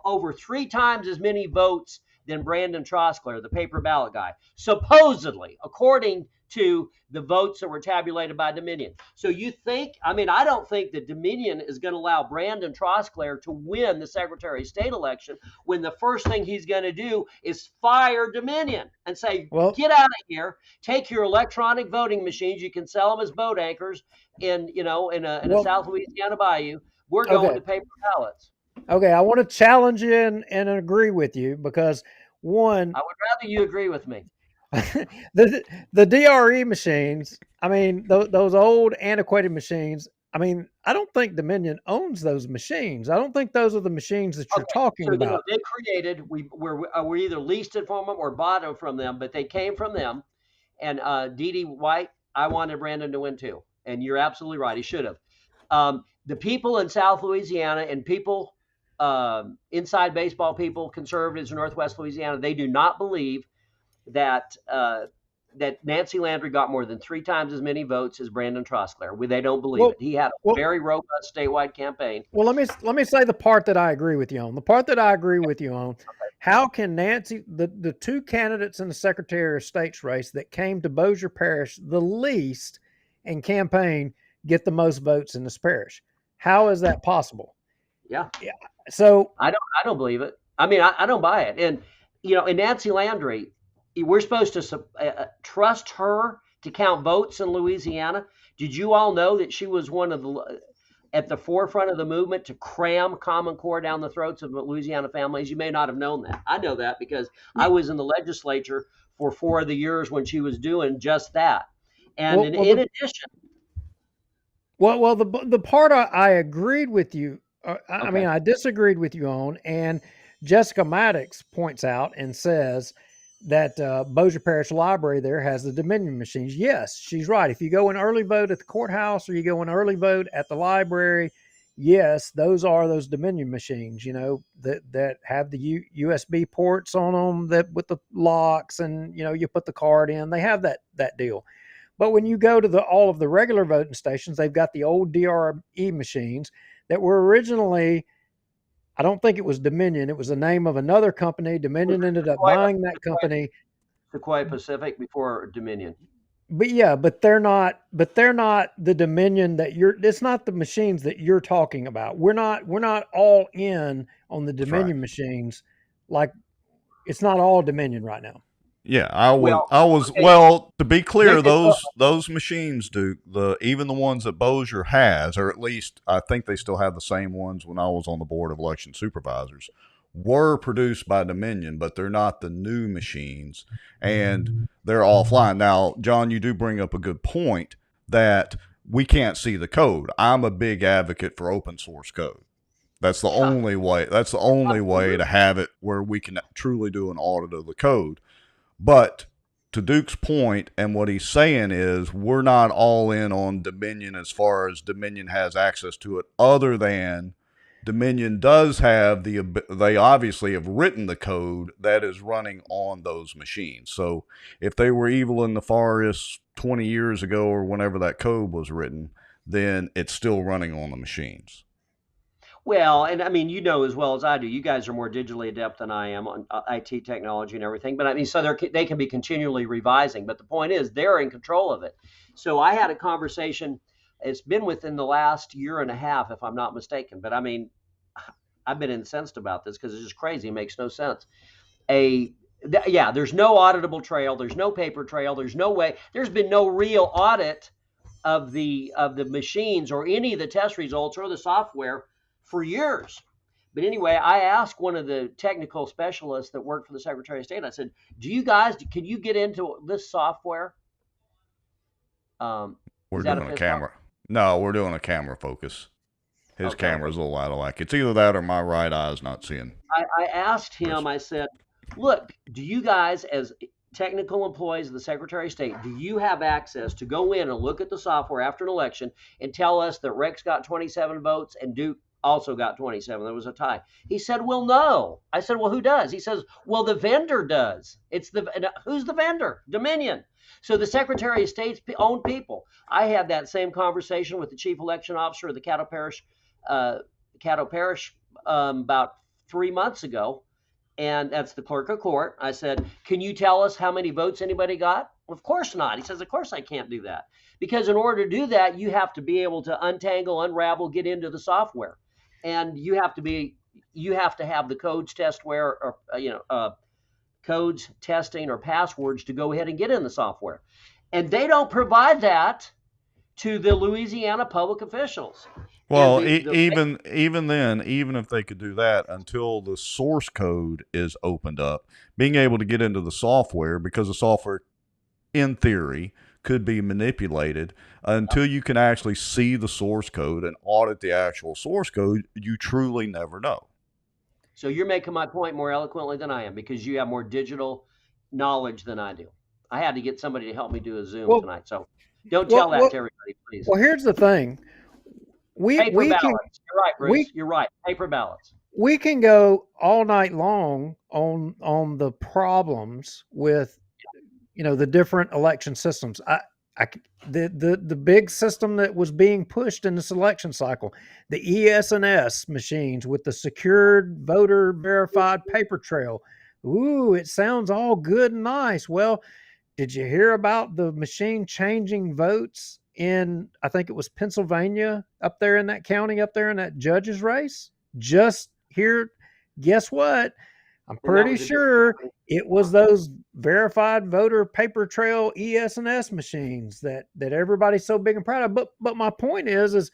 over 3 times as many votes than Brandon Trosclair, the paper ballot guy, supposedly, according to the votes that were tabulated by Dominion. So you think, I don't think that Dominion is going to allow Brandon Trosclair to win the Secretary of State election when the first thing he's going to do is fire Dominion and say, get out of here, take your electronic voting machines, you can sell them as boat anchors in a South Louisiana bayou. We're going to paper ballots. Okay, I want to challenge you and agree with you, because one, I would rather you agree with me. the DRE machines, those old antiquated machines, I mean, I don't think Dominion owns those machines. I don't think those are the machines that you're Okay, talking so about. they created. We either leased it from them or bought it from them, but they came from them. And Dee Dee White, I wanted Brandon to win too, and you're absolutely right. He should have. The people in South Louisiana and people inside baseball, people, conservatives in Northwest Louisiana, they do not believe that that Nancy Landry got more than 3 times as many votes as Brandon Trosclair. They don't believe Well, it. He had a well, very robust statewide campaign. well, let me say the part that I agree with you on. The part that I agree with you on. How can Nancy, the 2 candidates in the Secretary of State's race that came to Bossier Parish the least in campaign, get the most votes in this parish? How is that possible? Yeah. So I don't believe it. I mean, I don't buy it. And and Nancy Landry, we're supposed to trust her to count votes in Louisiana. Did you all know that she was one of the at the forefront of the movement to cram Common Core down the throats of Louisiana families? You may not have known that. I know that because I was in the legislature for 4 of the years when she was doing just that. And in addition, well, the part I agreed with you. I mean, I disagreed with you on, and Jessica Maddox points out and says that Bossier Parish Library there has the Dominion machines. Yes, she's right. If you go and early vote at the courthouse or you go and early vote at the library, yes, those are those Dominion machines. That have the USB ports on them that with the locks, and you put the card in. They have that deal. But when you go to all of the regular voting stations, they've got the old DRE machines that were originally, I don't think it was Dominion. It was the name of another company. Dominion ended up buying that company. Sequoia Pacific before Dominion. But they're not the Dominion that it's not the machines that you're talking about. We're not all in on the Dominion machines. Like, it's not all Dominion right now. Yeah, to be clear, those machines, Duke, even the ones that Bossier has, or at least I think they still have the same ones when I was on the Board of Election Supervisors, were produced by Dominion, but they're not the new machines, and they're offline. Now, John, you do bring up a good point that we can't see the code. I'm a big advocate for open source code. That's the only way. That's the only way to have it where we can truly do an audit of the code. But to Duke's point, and what he's saying is, we're not all in on Dominion as far as Dominion has access to it, other than Dominion does have they obviously have written the code that is running on those machines. So if they were evil and nefarious 20 years ago or whenever that code was written, then it's still running on the machines. Well, and I mean, as well as I do, you guys are more digitally adept than I am on IT technology and everything. But I mean, so they can be continually revising. But the point is, they're in control of it. So I had a conversation. It's been within the last year and a half, if I'm not mistaken. But I mean, I've been incensed about this because it's just crazy. It makes no sense. There's no auditable trail. There's no paper trail. There's no way. There's been no real audit of the machines or any of the test results or the software for years. But anyway, I asked one of the technical specialists that worked for the Secretary of State, I said, can you get into this software? We're doing a camera. No, we're doing a camera focus. His camera's a little out of whack. It's either that or my right eye is not seeing. I asked him, I said, look, do you guys, as technical employees of the Secretary of State, do you have access to go in and look at the software after an election and tell us that Rex got 27 votes and Duke also got 27. There was a tie. He said, well, no. I said, well, who does? He says, well, the vendor does. Who's the vendor? Dominion. So the Secretary of State's own people. I had that same conversation with the chief election officer of the Caddo Parish about 3 months ago. And that's the clerk of court. I said, can you tell us how many votes anybody got? Of course not. He says, of course I can't do that. Because in order to do that, you have to be able to untangle, unravel, get into the software. And you have to have the codes testware or codes testing or passwords to go ahead and get in the software. And they don't provide that to the Louisiana public officials. Well, even then, even if they could do that, until the source code is opened up, being able to get into the software, because the software, in theory, could be manipulated until you can actually see the source code and audit the actual source code. You truly never know. So you're making my point more eloquently than I am because you have more digital knowledge than I do. I had to get somebody to help me do a Zoom tonight. So don't tell that to everybody, please. Well, here's the thing. Paper We ballots. can, You're right, Bruce. You're right. Paper ballots. we can go all night long on the problems with, the different election systems. The big system that was being pushed in this election cycle, the ES&S machines with the secured voter verified paper trail. Ooh, it sounds all good and nice. Well, did you hear about the machine changing votes in, I think it was Pennsylvania, up there in that county, up there in that judge's race? Just here, guess what? I'm pretty sure it was those verified voter paper trail ES&S machines that everybody's so big and proud of. But my point is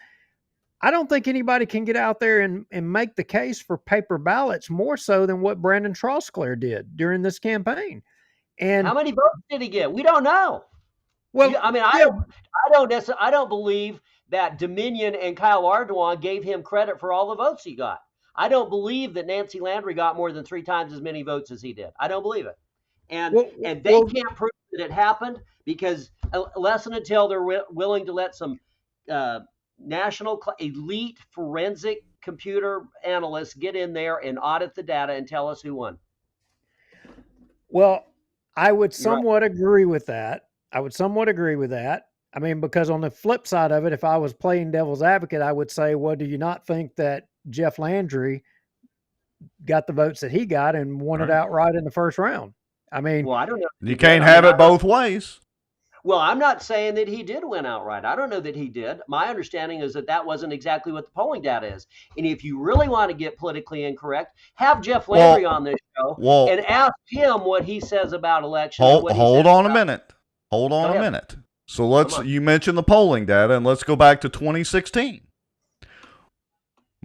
I don't think anybody can get out there and make the case for paper ballots more so than what Brandon Trosclair did during this campaign. And how many votes did he get? We don't know. Well, I mean, I don't believe that Dominion and Kyle Ardoin gave him credit for all the votes he got. I don't believe that Nancy Landry got more than 3 times as many votes as he did. I don't believe it. And they can't prove that it happened because unless and until they're willing to let some national elite forensic computer analysts get in there and audit the data and tell us who won. Well, I would somewhat agree with that. I mean, because on the flip side of it, if I was playing devil's advocate, I would say, well, do you not think that Jeff Landry got the votes that he got and won it outright in the first round? I mean, well, I don't know. You can't have it both ways. Well, I'm not saying that he did win outright. I don't know that he did. My understanding is that wasn't exactly what the polling data is. And if you really want to get politically incorrect, have Jeff Landry on this show and ask him what he says about elections. Hold on a minute. So you mentioned the polling data, and let's go back to 2016.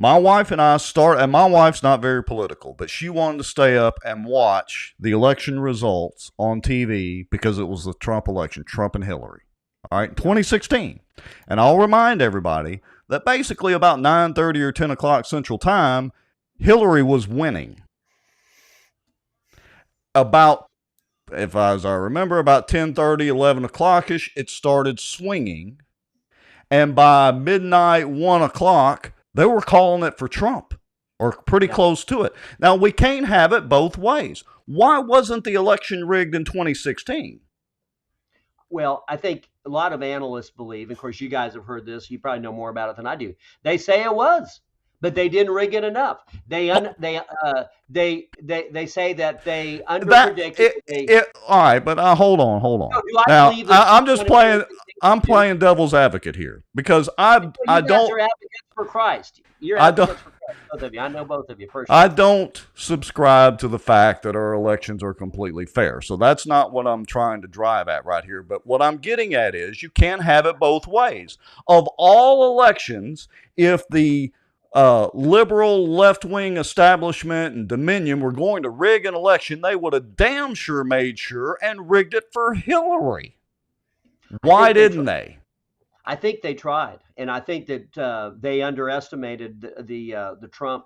My wife and I and my wife's not very political, but she wanted to stay up and watch the election results on TV because it was the Trump election, Trump and Hillary. All right, 2016. And I'll remind everybody that basically about 9:30 or 10 o'clock Central Time, Hillary was winning. As I remember, about 10:30, 11 o'clock-ish, it started swinging. And by midnight, 1 o'clock, they were calling it for Trump or pretty close to it. Now, we can't have it both ways. Why wasn't the election rigged in 2016? Well, I think a lot of analysts believe, of course, you guys have heard this. You probably know more about it than I do. They say it was, but they didn't rig it enough. They say that they underpredicted. All right, but hold on. No, now, I'm just playing. I'm playing devil's advocate here because I don't. You're advocates for Christ. You're advocates for Christ, both of you. I know both of you personally. I don't subscribe to the fact that our elections are completely fair. So that's not what I'm trying to drive at right here. But what I'm getting at is you can't have it both ways. Of all elections, if the liberal left-wing establishment and Dominion were going to rig an election, they would have damn sure made sure and rigged it for Hillary. Why didn't they? I think they tried, and I think that they underestimated the Trump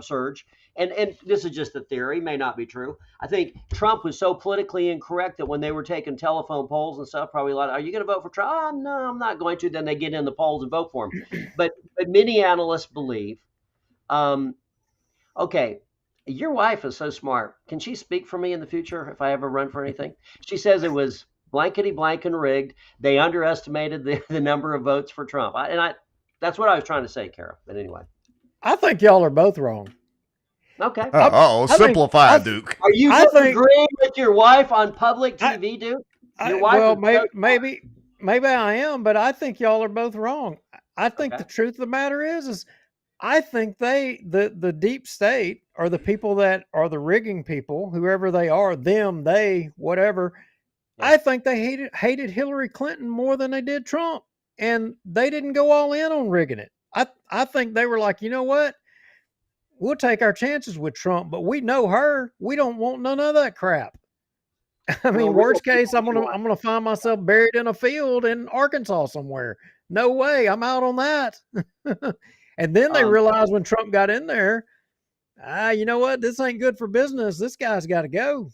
surge. And this is just a theory, may not be true. I think Trump was so politically incorrect that when they were taking telephone polls and stuff, probably a lot of, are you going to vote for Trump? Oh, no, I'm not going to. Then they get in the polls and vote for him. But many analysts believe, okay, your wife is so smart. Can she speak for me in the future if I ever run for anything? She says it was blankety blank and rigged. They underestimated the number of votes for Trump. That's what I was trying to say, Kara. But anyway. I think y'all are both wrong. Okay. Simplify, Duke. Are you agreeing with your wife on public TV, Duke? Your wife maybe I am, but I think y'all are both wrong. I think the truth of the matter is I think the deep state or the people that are the rigging people, whoever they are, them, they, whatever. Yeah. I think they hated Hillary Clinton more than they did Trump, and they didn't go all in on rigging it. I think they were like, you know what? We'll take our chances with Trump, but we know her. We don't want none of that crap. I mean, Well, real worst case, I'm people, gonna find myself buried in a field in Arkansas somewhere. No way, I'm out on that. And then they um, realized when Trump got in there, you know what? This ain't good for business. This guy's got to go.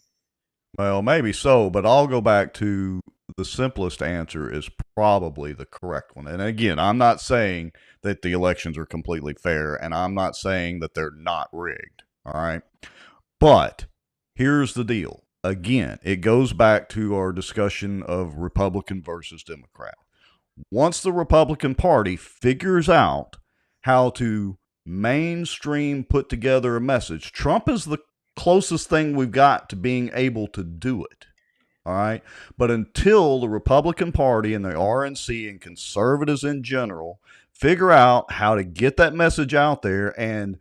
Well, maybe so, but I'll go back to the simplest answer is probably the correct one. And again, I'm not saying that the elections are completely fair, and I'm not saying that they're not rigged. All right. But here's the deal. Again, it goes back to our discussion of Republican versus Democrat. Once the Republican Party figures out how to mainstream put together a message, Trump is the closest thing we've got to being able to do it. All right. But until the Republican Party and the RNC and conservatives in general figure out how to get that message out there and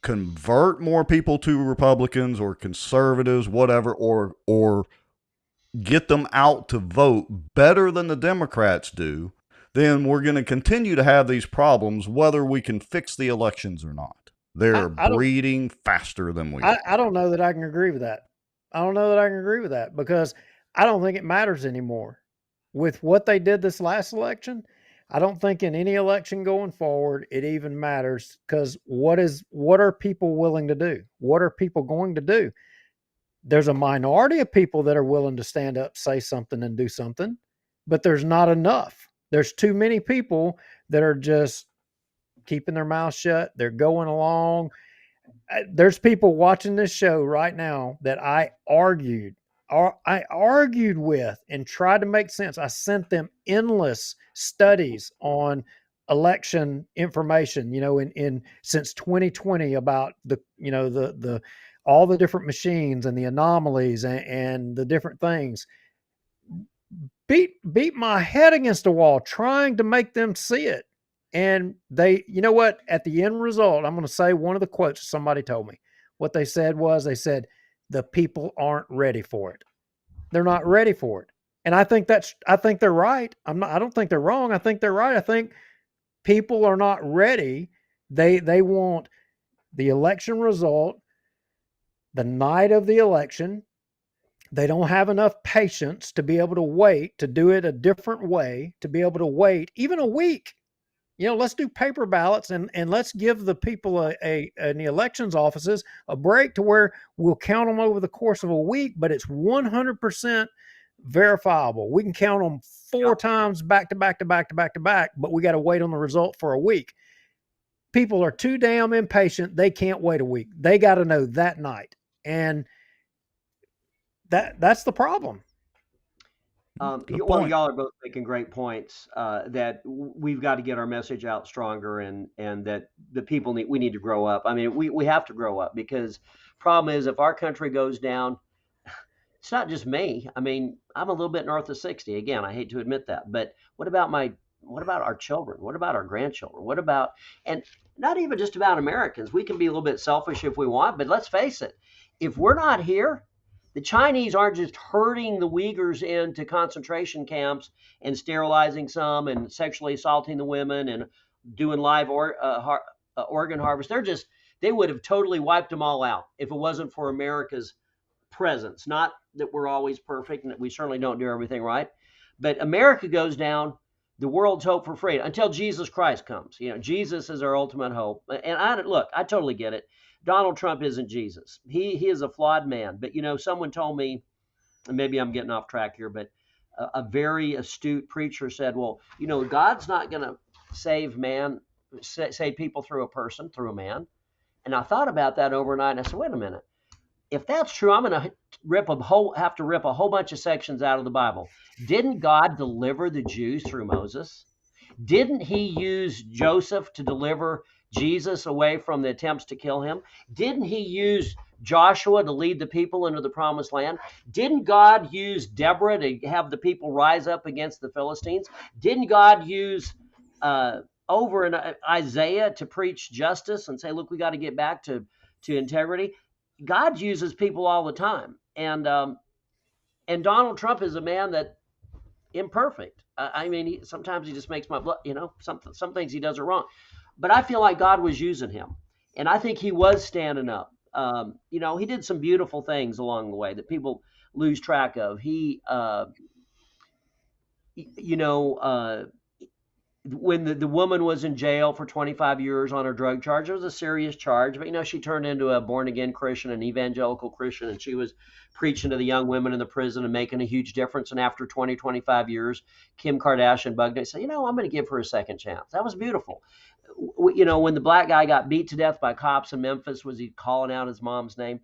convert more people to Republicans or conservatives, whatever, or get them out to vote better than the Democrats do, then we're going to continue to have these problems whether we can fix the elections or not. They're breeding faster than we are. I don't know that I can agree with that. I don't know that I can agree with that because I don't think it matters anymore. With what they did this last election, I don't think in any election going forward it even matters because what are people willing to do? What are people going to do? There's a minority of people that are willing to stand up, say something, and do something, but there's not enough. There's too many people that are just keeping their mouth shut. They're going along. There's people watching this show right now that I argued with and tried to make sense. I sent them endless studies on election information, in since 2020 about the all the different machines and the anomalies and the different things. Beat my head against a wall trying to make them see it. And they, you know what, at the end result, I'm going to say one of the quotes somebody told me. What they said was, the people aren't ready for it. They're not ready for it. And I think they're right. I don't think they're wrong. I think they're right. I think people are not ready. They want the election result the night of the election. They don't have enough patience to be able to wait, to do it a different way, to be able to wait even a week. Let's do paper ballots and let's give the people in the elections offices a break to where we'll count them over the course of a week, but it's 100% verifiable. We can count them 4 times back to back to back to back to back, but we got to wait on the result for a week. People are too damn impatient. They can't wait a week. They got to know that night. And that's the problem. Well, y'all are both making great points that we've got to get our message out stronger and that the people we need to grow up. I mean, we have to grow up because problem is if our country goes down, it's not just me. I mean, I'm a little bit north of 60. Again, I hate to admit that, but what about our children? What about our grandchildren? And not even just about Americans. We can be a little bit selfish if we want, but let's face it. If we're not here, the Chinese aren't just herding the Uyghurs into concentration camps and sterilizing some and sexually assaulting the women and doing live organ harvest. They would have totally wiped them all out if it wasn't for America's presence. Not that we're always perfect and that we certainly don't do everything right, but America goes down, the world's hope for freedom until Jesus Christ comes. Jesus is our ultimate hope. And I totally get it. Donald Trump isn't Jesus. He is a flawed man. But, someone told me, and maybe I'm getting off track here, but a very astute preacher said, well, God's not going to save people through a man. And I thought about that overnight and I said, wait a minute. If that's true, I'm going to have to rip a whole bunch of sections out of the Bible. Didn't God deliver the Jews through Moses? Didn't he use Joseph to deliver Jesus away from the attempts to kill him? Didn't he use Joshua to lead the people into the promised land? Didn't God use Deborah to have the people rise up against the Philistines? Didn't God use over in Isaiah to preach justice and say, look, we got to get back to integrity? God uses people all the time. And Donald Trump is a man that imperfect. I mean, sometimes he just makes my blood, some things he does are wrong. But I feel like God was using him. And I think he was standing up. He did some beautiful things along the way that people lose track of. He, you know, when the woman was in jail for 25 years on her drug charge, it was a serious charge, but, you know, she turned into a born again Christian, an evangelical Christian, and she was preaching to the young women in the prison and making a huge difference. And after 20, 25 years, Kim Kardashian bugged me and said, you know, I'm going to give her a second chance. That was beautiful. You know, when the black guy got beat to death by cops in Memphis, was he calling out his mom's name?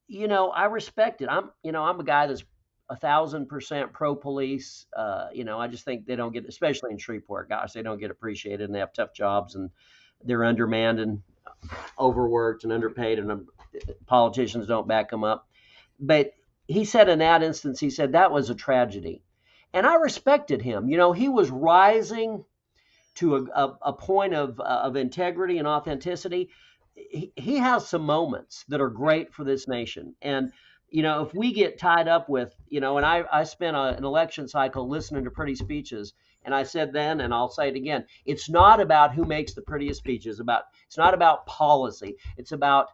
You know, I respect it. I'm a guy that's 1,000% pro police. You know, I just think they don't get, especially in Shreveport, gosh, they don't get appreciated, and they have tough jobs, and they're undermanned and overworked and underpaid, and politicians don't back them up. But he said in that instance, he said that was a tragedy. And I respected him. You know, he was rising to a point of integrity and authenticity. He has some moments that are great for this nation. And, you know, if we get tied up with, you know, and I spent an election cycle listening to pretty speeches, and I said then, and I'll say it again, it's not about who makes the prettiest speeches. It's not about policy. It's about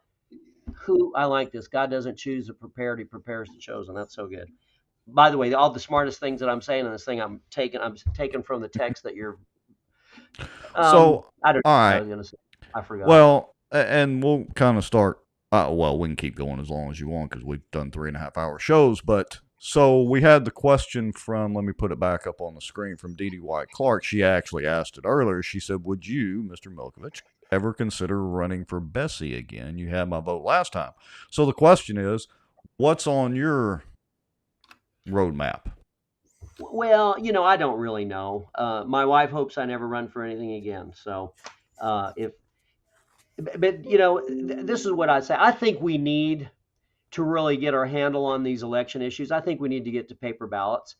who, I like this. God doesn't choose the prepared, he prepares the chosen. That's so good. By the way, all the smartest things that I'm saying in this thing, I'm taking from the text that you're. So, I don't know all what I right. was going to say. I forgot. Well, and we'll kind of start. Well, we can keep going as long as you want because we've done 3.5-hour shows. But so we had the question from, let me put it back up on the screen, from Dee Dee White Clark. She actually asked it earlier. She said, would you, Mr. Milkovich, ever consider running for Bessie again? You had my vote last time. So the question is, what's on your roadmap? Well, you know, I don't really know. My wife hopes I never run for anything again. So but you know, this is what I say. I think we need to really get our handle on these election issues. I think we need to get to paper ballots.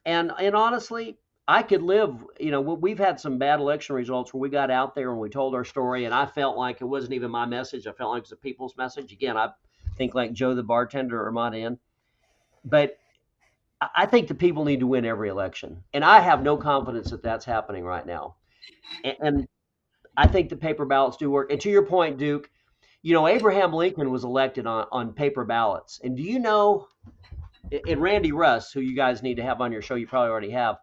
And honestly, I could live, you know, we've had some bad election results where we got out there and we told our story, and I felt like it wasn't even my message. I felt like it was the people's message. Again, I think like Joe the bartender or Mott in. But I think the people need to win every election. And I have no confidence that that's happening right now. And I think the paper ballots do work. And to your point, Duke, you know, Abraham Lincoln was elected on paper ballots. And do you know, and Randy Russ, who you guys need to have on your show, you probably already have,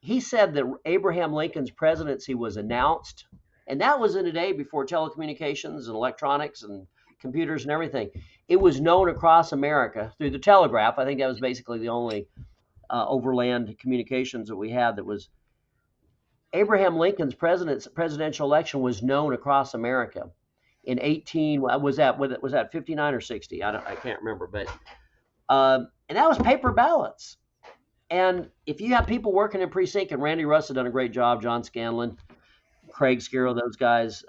he said that Abraham Lincoln's presidency was announced. And that was in a day before telecommunications and electronics and computers and everything. It was known across America through the telegraph. I think that was basically the only overland communications that we had that was. Abraham Lincoln's presidential election was known across America in 18. Was that 59 or 60? I can't remember, but and that was paper ballots. And if you have people working in precinct, and Randy Russ had done a great job, John Scanlon, Craig Skiro, those guys,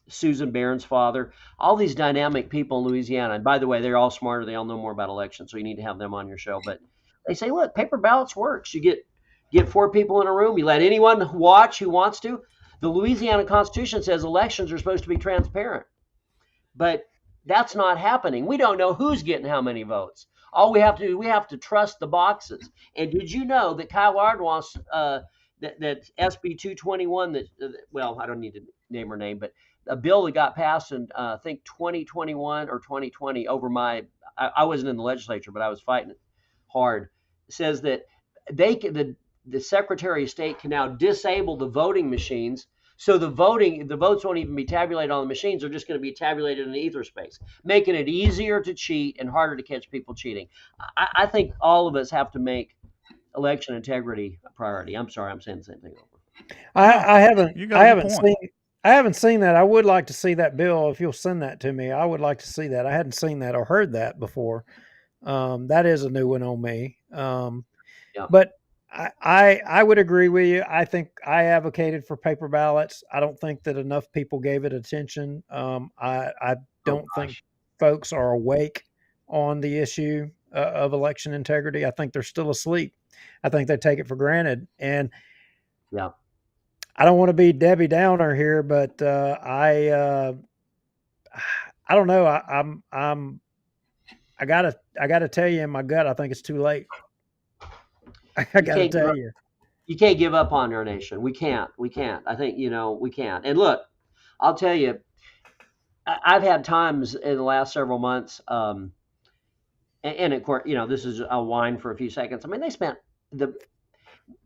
Susan Barron's father, all these dynamic people in Louisiana. And by the way, they're all smarter. They all know more about elections, so you need to have them on your show. But they say, look, paper ballots works. You get 4 people in a room. You let anyone watch who wants to. The Louisiana Constitution says elections are supposed to be transparent. But that's not happening. We don't know who's getting how many votes. All we have to do, we have to trust the boxes. And did you know that Kyle Ard wants that SB 221, well, I don't need to name her name, but a bill that got passed in, I think, 2021 or 2020 over I wasn't in the legislature, but I was fighting it hard, says that the Secretary of State can now disable the voting machines, so the votes won't even be tabulated on the machines. They're just going to be tabulated in the ether space, making it easier to cheat and harder to catch people cheating. I think all of us have to make election integrity a priority. I'm sorry, I'm saying the same thing over. I haven't seen that. I would like to see that bill. If you'll send that to me, I would like to see that. I hadn't seen that or heard that before. That is a new one on me. Yeah. But I would agree with you. I think I advocated for paper ballots. I don't think that enough people gave it attention. I don't think folks are awake on the issue of election integrity. I think they're still asleep. I think they take it for granted. And yeah, I don't want to be Debbie Downer here, but I don't know. I gotta tell you in my gut, I think it's too late. I gotta tell you. You can't give up on our nation. We can't. I think, we can't. And look, I'll tell you, I've had times in the last several months, And of course, this is a whine for a few seconds. I mean, they spent the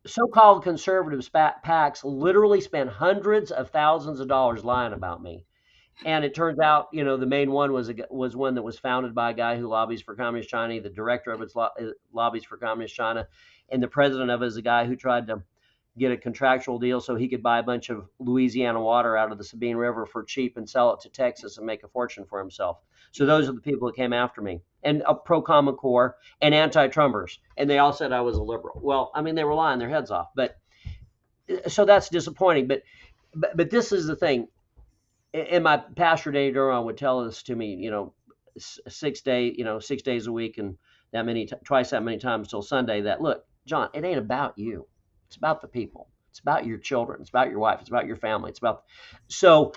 so-called conservative PACs literally spent hundreds of thousands of dollars lying about me. And it turns out, the main one was one that was founded by a guy who lobbies for Communist China. The director of it lobbies for Communist China, and the president of it is a guy who tried to get a contractual deal so he could buy a bunch of Louisiana water out of the Sabine River for cheap and sell it to Texas and make a fortune for himself. So those are the people that came after me, and a pro-Common Core and anti-Trumpers, and they all said I was a liberal. Well, I mean, they were lying their heads off, but so that's disappointing. But this is the thing. And my pastor Danny Duron would tell this to me, 6 days a week, and twice that many times till Sunday. That, look, John, it ain't about you. It's about the people. It's about your children. It's about your wife. It's about your family. So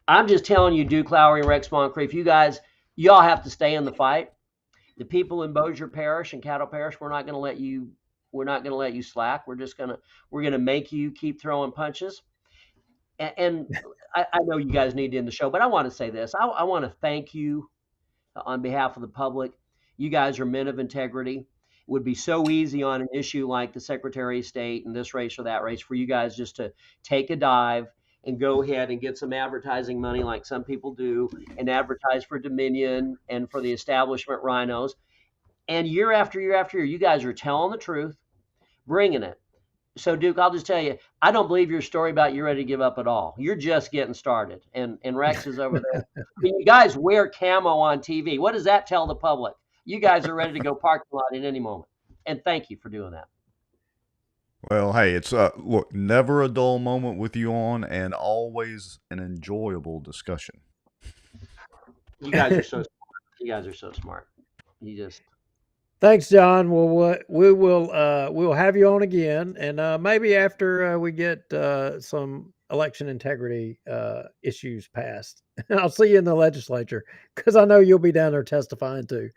I'm just telling you, Duke Lowry and Rex Moncrief, y'all have to stay in the fight. The people in Bossier Parish and Caddo Parish, we're not going to let you slack. We're going to make you keep throwing punches. And I know you guys need to end the show, but I want to say this. I want to thank you on behalf of the public. You guys are men of integrity. It would be so easy on an issue like the Secretary of State and this race or that race for you guys just to take a dive and go ahead and get some advertising money like some people do and advertise for Dominion and for the establishment rhinos. And year after year after year, you guys are telling the truth, bringing it. So, Duke, I'll just tell you, I don't believe your story about you're ready to give up at all. You're just getting started. And Rex is over there. I mean, you guys wear camo on TV. What does that tell the public? You guys are ready to go parking lot at any moment. And thank you for doing that. Well, hey, it's look, never a dull moment with you on, and always an enjoyable discussion. You guys are so smart. You guys are so smart. You just... Thanks, John. Well, we'll have you on again, and maybe after we get some election integrity issues passed. I'll see you in the legislature because I know you'll be down there testifying too.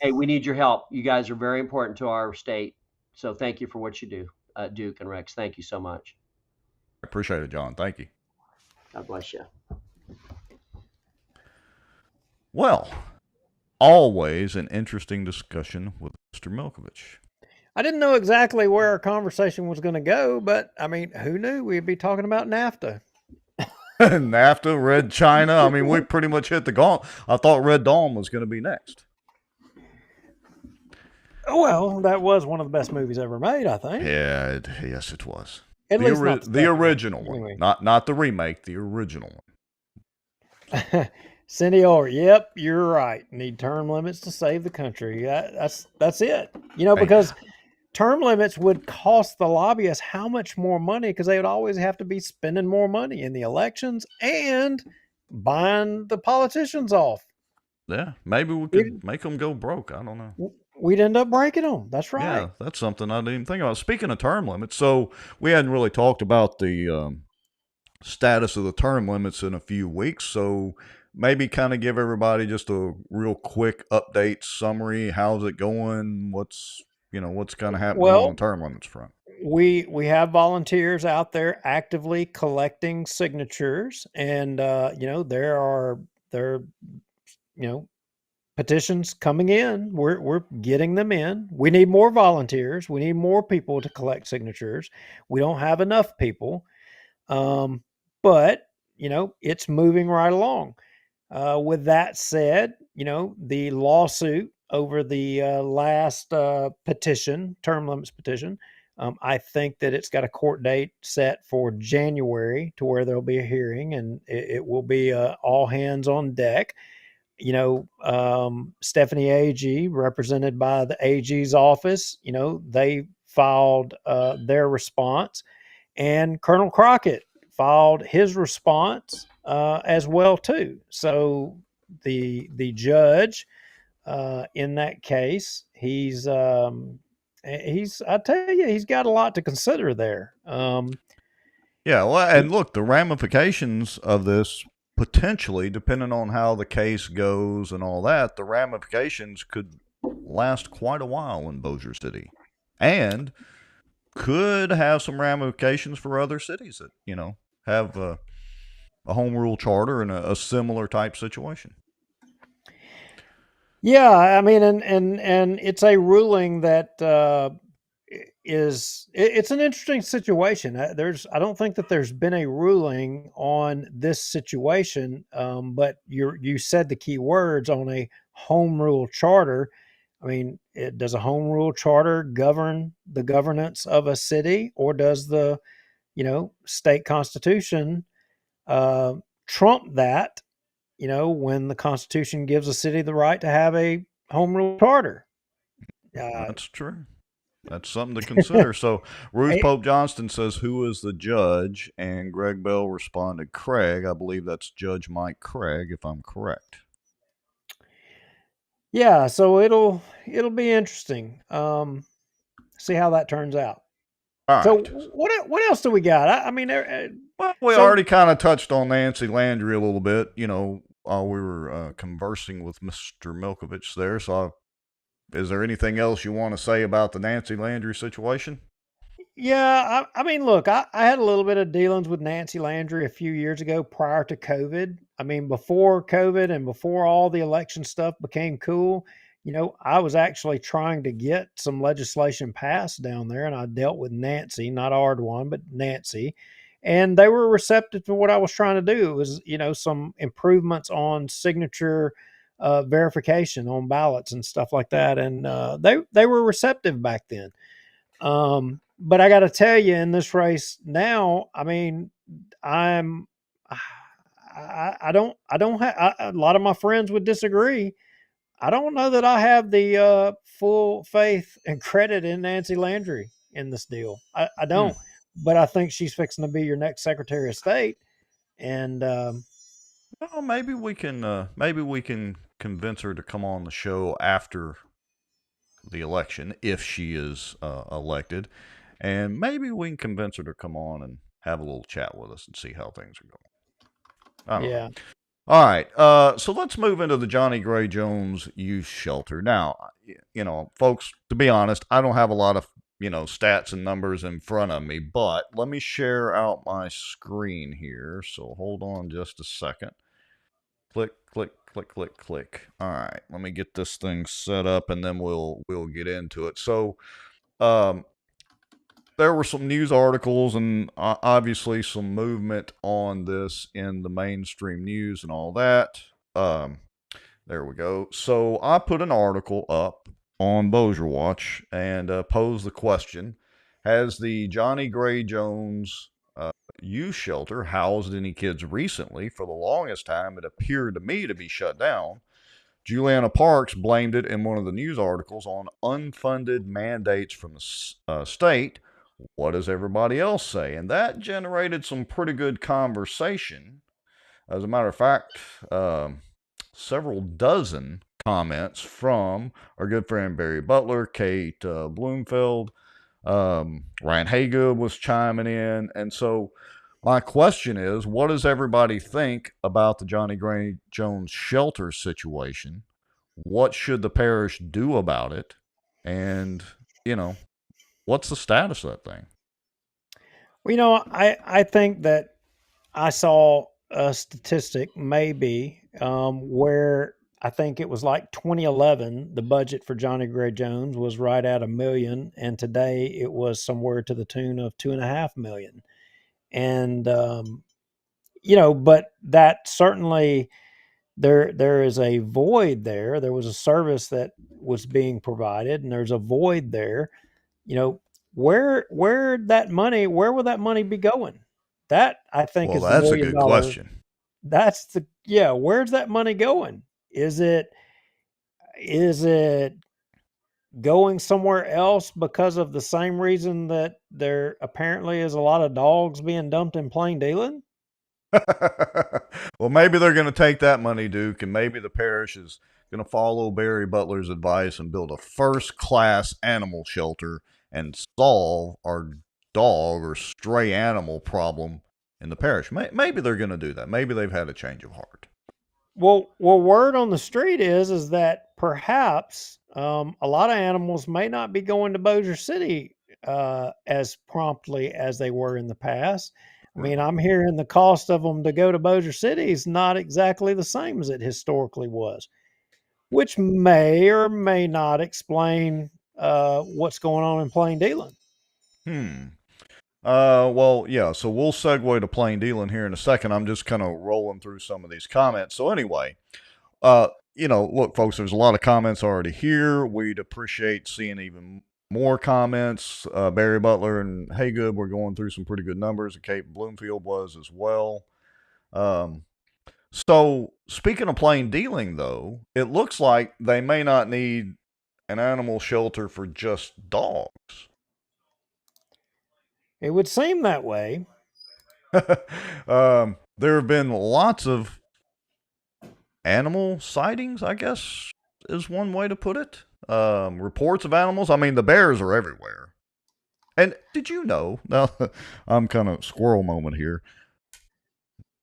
Hey, we need your help. You guys are very important to our state, so thank you for what you do, Duke and Rex. Thank you so much. I appreciate it, John. Thank you. God bless you. Well, always an interesting discussion with Mr. Milkovich. I didn't know exactly where our conversation was going to go, but I mean, who knew we'd be talking about NAFTA? NAFTA, Red China. I mean, we pretty much hit the gauntlet. I thought Red Dawn was going to be next. Well, that was one of the best movies ever made, I think. Yeah, yes, it was. At least not the original one, anyway. not the remake, the original one. Cindy Orr, yep, you're right. Need term limits to save the country. That's it. Because term limits would cost the lobbyists how much more money, because they would always have to be spending more money in the elections and buying the politicians off. Yeah, maybe we could make them go broke. I don't know. We'd end up breaking them. That's right. Yeah, that's something I didn't even think about. Speaking of term limits, so we hadn't really talked about the status of the term limits in a few weeks, so maybe kind of give everybody just a real quick update summary. How's it going? What's kind of happening on the term limits front? We have volunteers out there actively collecting signatures, and there are petitions coming in. We're getting them in. We need more volunteers. We need more people to collect signatures. We don't have enough people, but it's moving right along. With that said, the lawsuit over the last petition, term limits petition, I think that it's got a court date set for January to where there'll be a hearing, and it will be all hands on deck. Stephanie Agee, represented by the AG's office, they filed their response, and Colonel Crockett filed his response as well too. So the judge in that case, he's I tell you, he's got a lot to consider there. Yeah, well, and look, the ramifications of this potentially, depending on how the case goes and all that, the ramifications could last quite a while in Bossier City, and could have some ramifications for other cities that have a home rule charter in a similar type situation. Yeah, I mean, and it's a ruling that it's an interesting situation. I don't think that there's been a ruling on this situation, but you said the key words on a home rule charter. I mean, does a home rule charter govern the governance of a city, or does the state constitution uh, trump that? When the Constitution gives a city the right to have a home rule charter. That's true. That's something to consider. So Ruth I- Pope Johnston says, "Who is the judge?" And Greg Bell responded, "Craig." I believe that's Judge Mike Craig, if I'm correct. yeah, so it'll be interesting. See how that turns out. All So right. what else do we got? I mean, Well, we so already kind of touched on Nancy Landry a little bit, while we were conversing with Mr. Milkovich there. So, is there anything else you want to say about the Nancy Landry situation? yeah, I mean, look, I had a little bit of dealings with Nancy Landry a few years ago prior to COVID. I mean, before COVID and before all the election stuff became cool, I was actually trying to get some legislation passed down there, and I dealt with Nancy, not Ardwan, but Nancy, and they were receptive to what I was trying to do. It was, some improvements on signature verification on ballots and stuff like that, and they were receptive back then. But I got to tell you, in this race now, I mean, I'm, I don't have, a lot of my friends would disagree. I don't know that I have the full faith and credit in Nancy Landry in this deal. I Hmm. don't, but I think she's fixing to be your next Secretary of State. And Well, maybe we can convince her to come on the show after the election if she is elected, and maybe we can convince her to come on and have a little chat with us and see how things are going. I don't know. yeah, All right, so let's move into the Johnny Gray Jones Youth Shelter. Now, folks, to be honest, I don't have a lot of, stats and numbers in front of me, but let me share out my screen here. So hold on just a second. Click, click, click, click, click. All right, let me get this thing set up and then we'll get into it. So, um, there were some news articles and obviously some movement on this in the mainstream news and all that. Um, there we go. So I put an article up on bossierwatch and posed the question: has the Johnny Gray Jones youth shelter housed any kids recently? For the longest time, it appeared to me to be shut down. Juliana Parks blamed it in one of the news articles on unfunded mandates from the state. What does everybody else say? And that generated some pretty good conversation. As a matter of fact, several dozen comments from our good friend Barry Butler, Kate Bloomfield, Ryan Haygood was chiming in. And so my question is, what does everybody think about the Johnny Gray Jones shelter situation? What should the parish do about it? And, what's the status of that thing? well, I think that I saw a statistic maybe where I think it was like 2011, the budget for Johnny Gray Jones was right at 1 million, and today it was somewhere to the tune of 2.5 million. And but that certainly there is a void there. There was a service that was being provided, and there's a void there. You know, where will that money be going? That I think Well, is the that's a million good dollar. question. That's the yeah. Where's that money going? Is it going somewhere else because of the same reason that there apparently is a lot of dogs being dumped in plain dealing? Well, maybe they're going to take that money, Duke, and maybe the parish is going to follow Barry Butler's advice and build a first class animal shelter and solve our dog or stray animal problem in the parish. Maybe they're going to do that. Maybe they've had a change of heart. Well, word on the street is that perhaps a lot of animals may not be going to Bossier City as promptly as they were in the past. I mean, I'm hearing the cost of them to go to Bossier City is not exactly the same as it historically was. which may or may not explain what's going on in plain dealing. Well, yeah, so we'll segue to plain dealing here in a second. I'm just kind of rolling through some of these comments. So anyway, look, folks, there's a lot of comments already here. We'd appreciate seeing even more comments. Barry Butler and Haygood were going through some pretty good numbers. And Kate Bloomfield was as well. So speaking of plain dealing, though, it looks like they may not need an animal shelter for just dogs. It would seem that way. There have been lots of animal sightings, I guess, is one way to put it. Reports of animals. I mean, the bears are everywhere. And did you know? Now, I'm kind of squirrel moment here.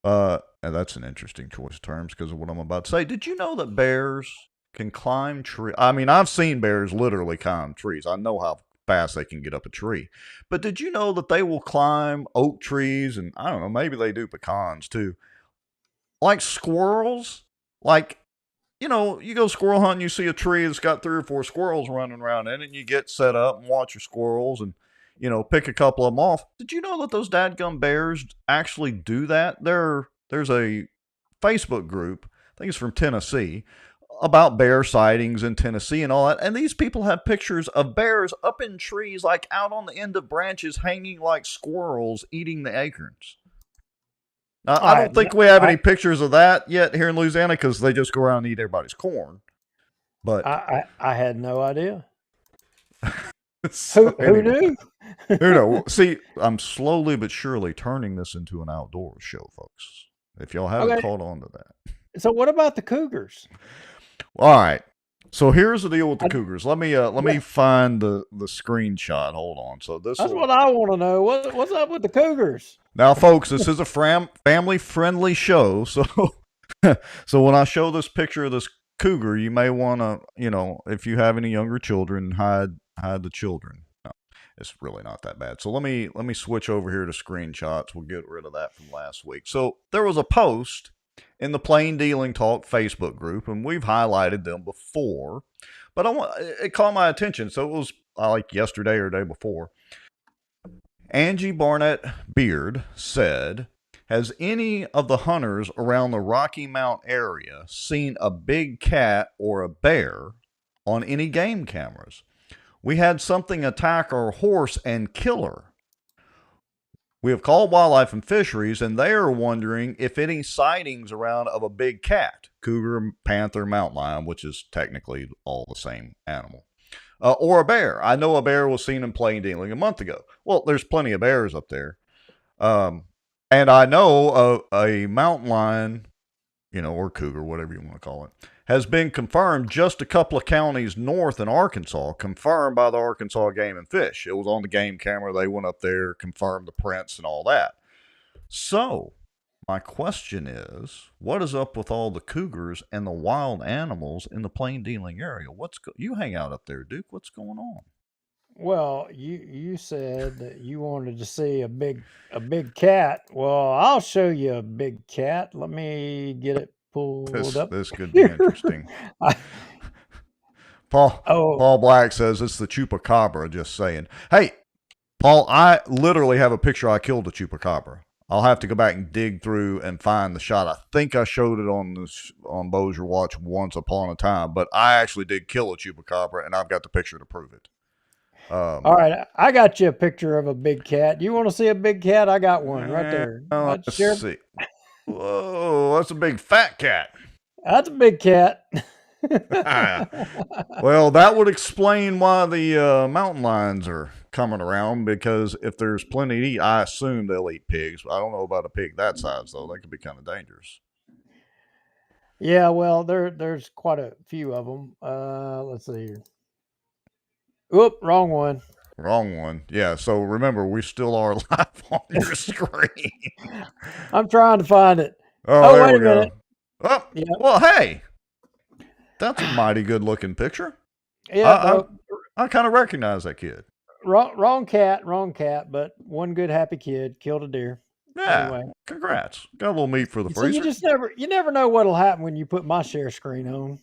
And that's an interesting choice of terms because of what I'm about to say. Did you know that bears can climb trees? I mean, I've seen bears literally climb trees. I know how fast they can get up a tree. But did you know that they will climb oak trees and, I don't know, maybe they do pecans too. Like squirrels, like, you go squirrel hunting, you see a tree that's got 3 or 4 squirrels running around in it, and you get set up and watch your squirrels and, pick a couple of them off. Did you know that those dadgum bears actually do that? There's a Facebook group, I think it's from Tennessee, about bear sightings in Tennessee and all that. And these people have pictures of bears up in trees, like out on the end of branches, hanging like squirrels, eating the acorns. I don't think we have any pictures of that yet here in Louisiana because they just go around and eat everybody's corn. But I had no idea. So who knew? Who knew? See, I'm slowly but surely turning this into an outdoors show, folks. If y'all haven't caught on to that. So what about the Cougars? All right. So here's the deal with the Cougars. Let me find the screenshot. Hold on. So that's what I want to know. What's up with the Cougars? Now, folks, this is a family-friendly show. So so when I show this picture of this cougar, you may want to, if you have any younger children, hide the children. No, it's really not that bad. So let me switch over here to screenshots. We'll get rid of that from last week. So there was a post in the Plain Dealing Talk Facebook group, and we've highlighted them before, but it caught my attention. So it was like yesterday or day before. Angie Barnett Beard said, has any of the hunters around the Rocky Mount area seen a big cat or a bear on any game cameras? We had something attack our horse and kill her. We have called Wildlife and Fisheries, and they are wondering if any sightings around of a big cat, cougar, panther, mountain lion, which is technically all the same animal, or a bear. I know a bear was seen in Plain Dealing a month ago. Well, there's plenty of bears up there. And I know a mountain lion, or cougar, whatever you want to call it, has been confirmed just a couple of counties north in Arkansas, confirmed by the Arkansas Game and Fish. It was on the game camera. They went up there, confirmed the prints and all that. So my question is, what is up with all the cougars and the wild animals in the Plain Dealing area? You hang out up there, Duke. What's going on? Well, you said that you wanted to see a big cat. Well, I'll show you a big cat. Let me get it pulled up. This could be interesting. Paul Black says it's the chupacabra. Just saying. Hey, Paul, I literally have a picture. I killed a chupacabra. I'll have to go back and dig through and find the shot. I think I showed it on Bossier Watch once upon a time, but I actually did kill a chupacabra, and I've got the picture to prove it. All right, I got you a picture of a big cat. You want to see a big cat? I got one right there. Let's see. Whoa, that's a big fat cat. That's a big cat. Well, that would explain why the mountain lions are coming around, because if there's plenty to eat, I assume they'll eat pigs. I don't know about a pig that size, though. That could be kind of dangerous. Yeah, well, there's quite a few of them. Let's see here. Oop, wrong one. Wrong one. Yeah, so remember, we still are live on your screen. I'm trying to find it. Oh, wait a minute. Oh, yeah. Well, hey, that's a mighty good-looking picture. Yeah, I kind of recognize that kid. Wrong cat, but one good happy kid killed a deer. Yeah, anyway. Congrats. Got a little meat for the freezer. You never know what'll happen when you put my share screen on.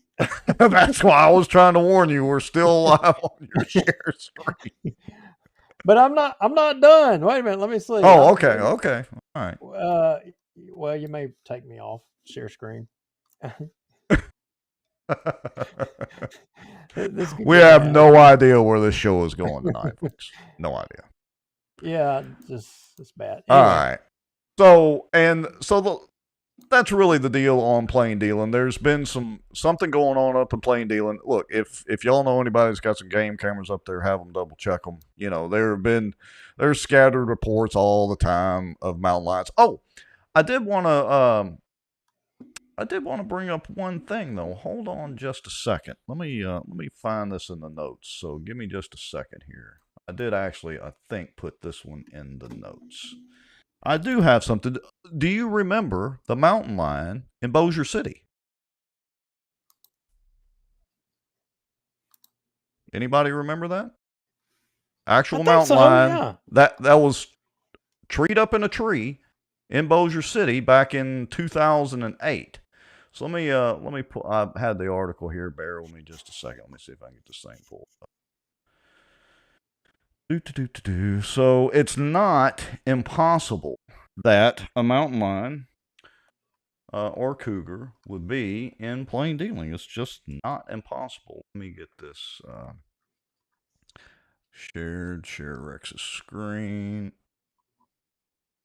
That's why I was trying to warn you. We're still live on your share screen. But I'm not done. Wait a minute. Let me see. Oh, okay. Okay. All right. Well, you may take me off share screen. We have no idea where this show is going tonight, folks. No idea. Yeah, it's bad. All Anyway. right. That's really the deal on Plain Dealing. There's been something going on up in Plain Dealing. Look, if y'all know anybody that's got some game cameras up there, have them double check them. You know, there's scattered reports all the time of mountain lions. Oh, I did want to bring up one thing though. Hold on just a second. Let me find this in the notes. So give me just a second here. I did actually, I think, put this one in the notes. I do have something. Do you remember the mountain lion in Bossier City? Anybody remember that? Actual mountain lion yeah. that was treed up in a tree in Bossier City back in 2008. So let me pull. I had the article here. Bear with me just a second. Let me see if I can get this thing pulled up. So it's not impossible that a mountain lion or cougar would be in Plain Dealing. It's just not impossible. Let me get this share Rex's screen.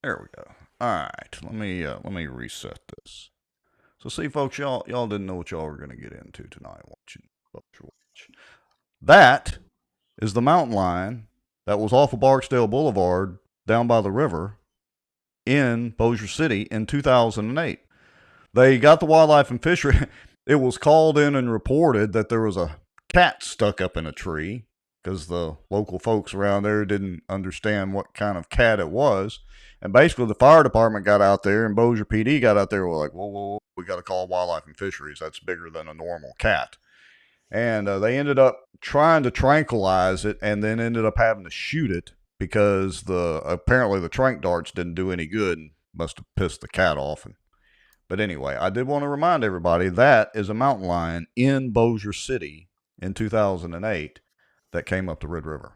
There we go. All right, let me reset this. So see, folks, y'all didn't know what y'all were going to get into tonight watching Bossier Watch. That is the mountain lion that was off of Barksdale Boulevard down by the river in Bossier City in 2008. They got the wildlife and fishery. It was called in and reported that there was a cat stuck up in a tree because the local folks around there didn't understand what kind of cat it was. And basically the fire department got out there and Bossier PD got out there and were like, whoa, we got to call wildlife and fisheries. That's bigger than a normal cat. And they ended up trying to tranquilize it and then ended up having to shoot it because apparently the tranq darts didn't do any good and must have pissed the cat off. But anyway, I did want to remind everybody that is a mountain lion in Bossier City in 2008 that came up the Red River.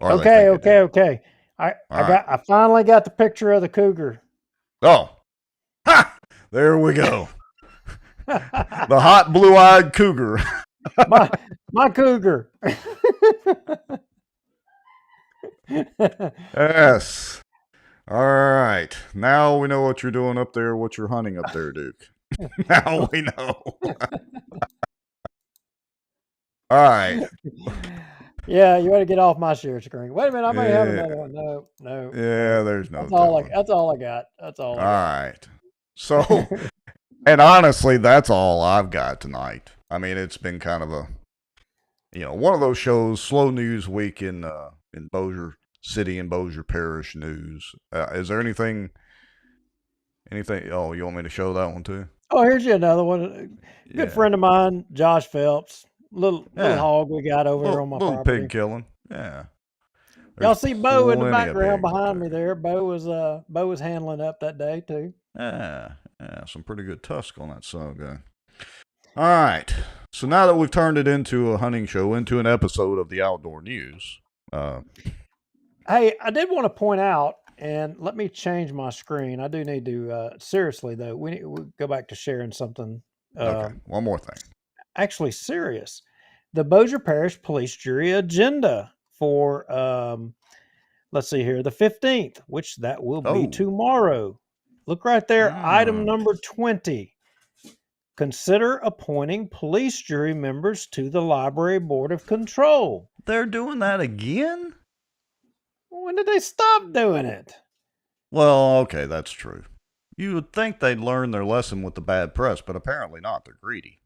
Okay. I finally got the picture of the cougar. Oh, ha! There we go. The hot blue-eyed cougar. my cougar. Yes. All right. Now we know what you're doing up there, what you're hunting up there, Duke. Now we know. All right. Yeah, you want to get off my share screen. Wait a minute, I may have another one. No. Yeah, there's no. That's all I got. That's all. All right. So, and honestly, that's all I've got tonight. I mean, it's been kind of a, one of those shows, slow news week in Bossier City and Bossier Parish news. Is there anything? Oh, you want me to show that one too? Oh, here's you another one. Good friend of mine, Josh Phelps. Little hog we got over there on my little property. Pig killing. Yeah. Y'all see Bo in the background behind me there. Bo was handling up that day too. Yeah, some pretty good tusk on that son guy. All right. So now that we've turned it into a hunting show, into an episode of the Outdoor News. Hey, I did want to point out, and let me change my screen. I do need to, seriously though, we go back to sharing something. Okay, one more thing. Actually serious. The Bossier Parish Police Jury agenda for, let's see here, the 15th, which that will be tomorrow. Look right there, item number 20. Consider appointing police jury members to the Library Board of Control. They're doing that again? When did they stop doing it? Well, okay, that's true. You would think they'd learn their lesson with the bad press, but apparently not. They're greedy.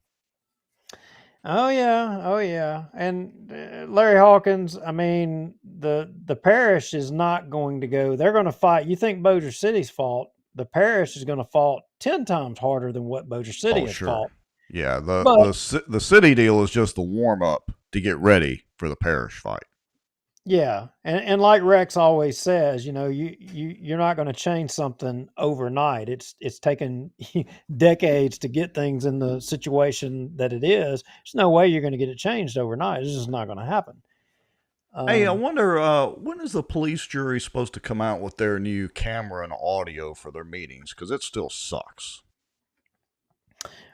Oh yeah. And Larry Hawkins, I mean, the parish is not going to go. They're going to fight. You think Bossier City's fault? The parish is going to fight 10 times harder than what Bossier City has fought. Yeah, the city deal is just the warm up to get ready for the parish fight. Yeah, and like Rex always says, you're not going to change something overnight. It's taken decades to get things in the situation that it is. There's no way you're going to get it changed overnight. It's just not going to happen. Hey, I wonder when is the police jury supposed to come out with their new camera and audio for their meetings? Because it still sucks.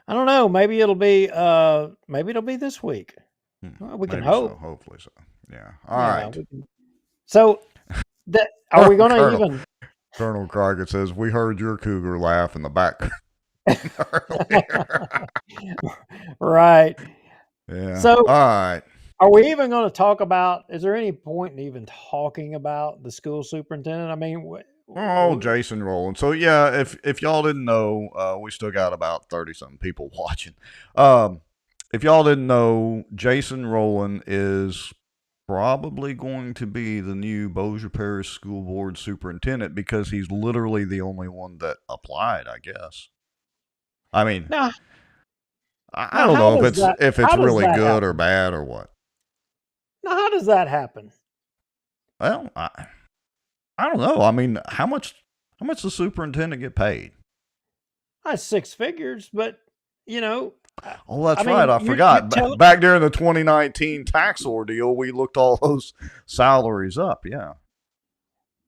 I don't know. Maybe it'll be this week. Well, we can Maybe hope. so. Hopefully so. Yeah. All Yeah. right. So, are we going to even? Colonel Crockett says, "We heard your cougar laugh in the background." Right. Yeah. So, all right. Are we even going to talk about? Is there any point in even talking about the school superintendent? I mean, Jason Rowland. So yeah, if y'all didn't know, we still got about 30-something people watching. If y'all didn't know, Jason Rowland is probably going to be the new Bossier Parish School Board superintendent because he's literally the only one that applied, I guess. I mean, I don't know if it's really good or bad or what. Now, how does that happen? Well, I don't know. I mean, how much does the superintendent get paid? That's 6 figures, but Oh, that's right. I forgot. Back during the 2019 tax ordeal, we looked all those salaries up. Yeah.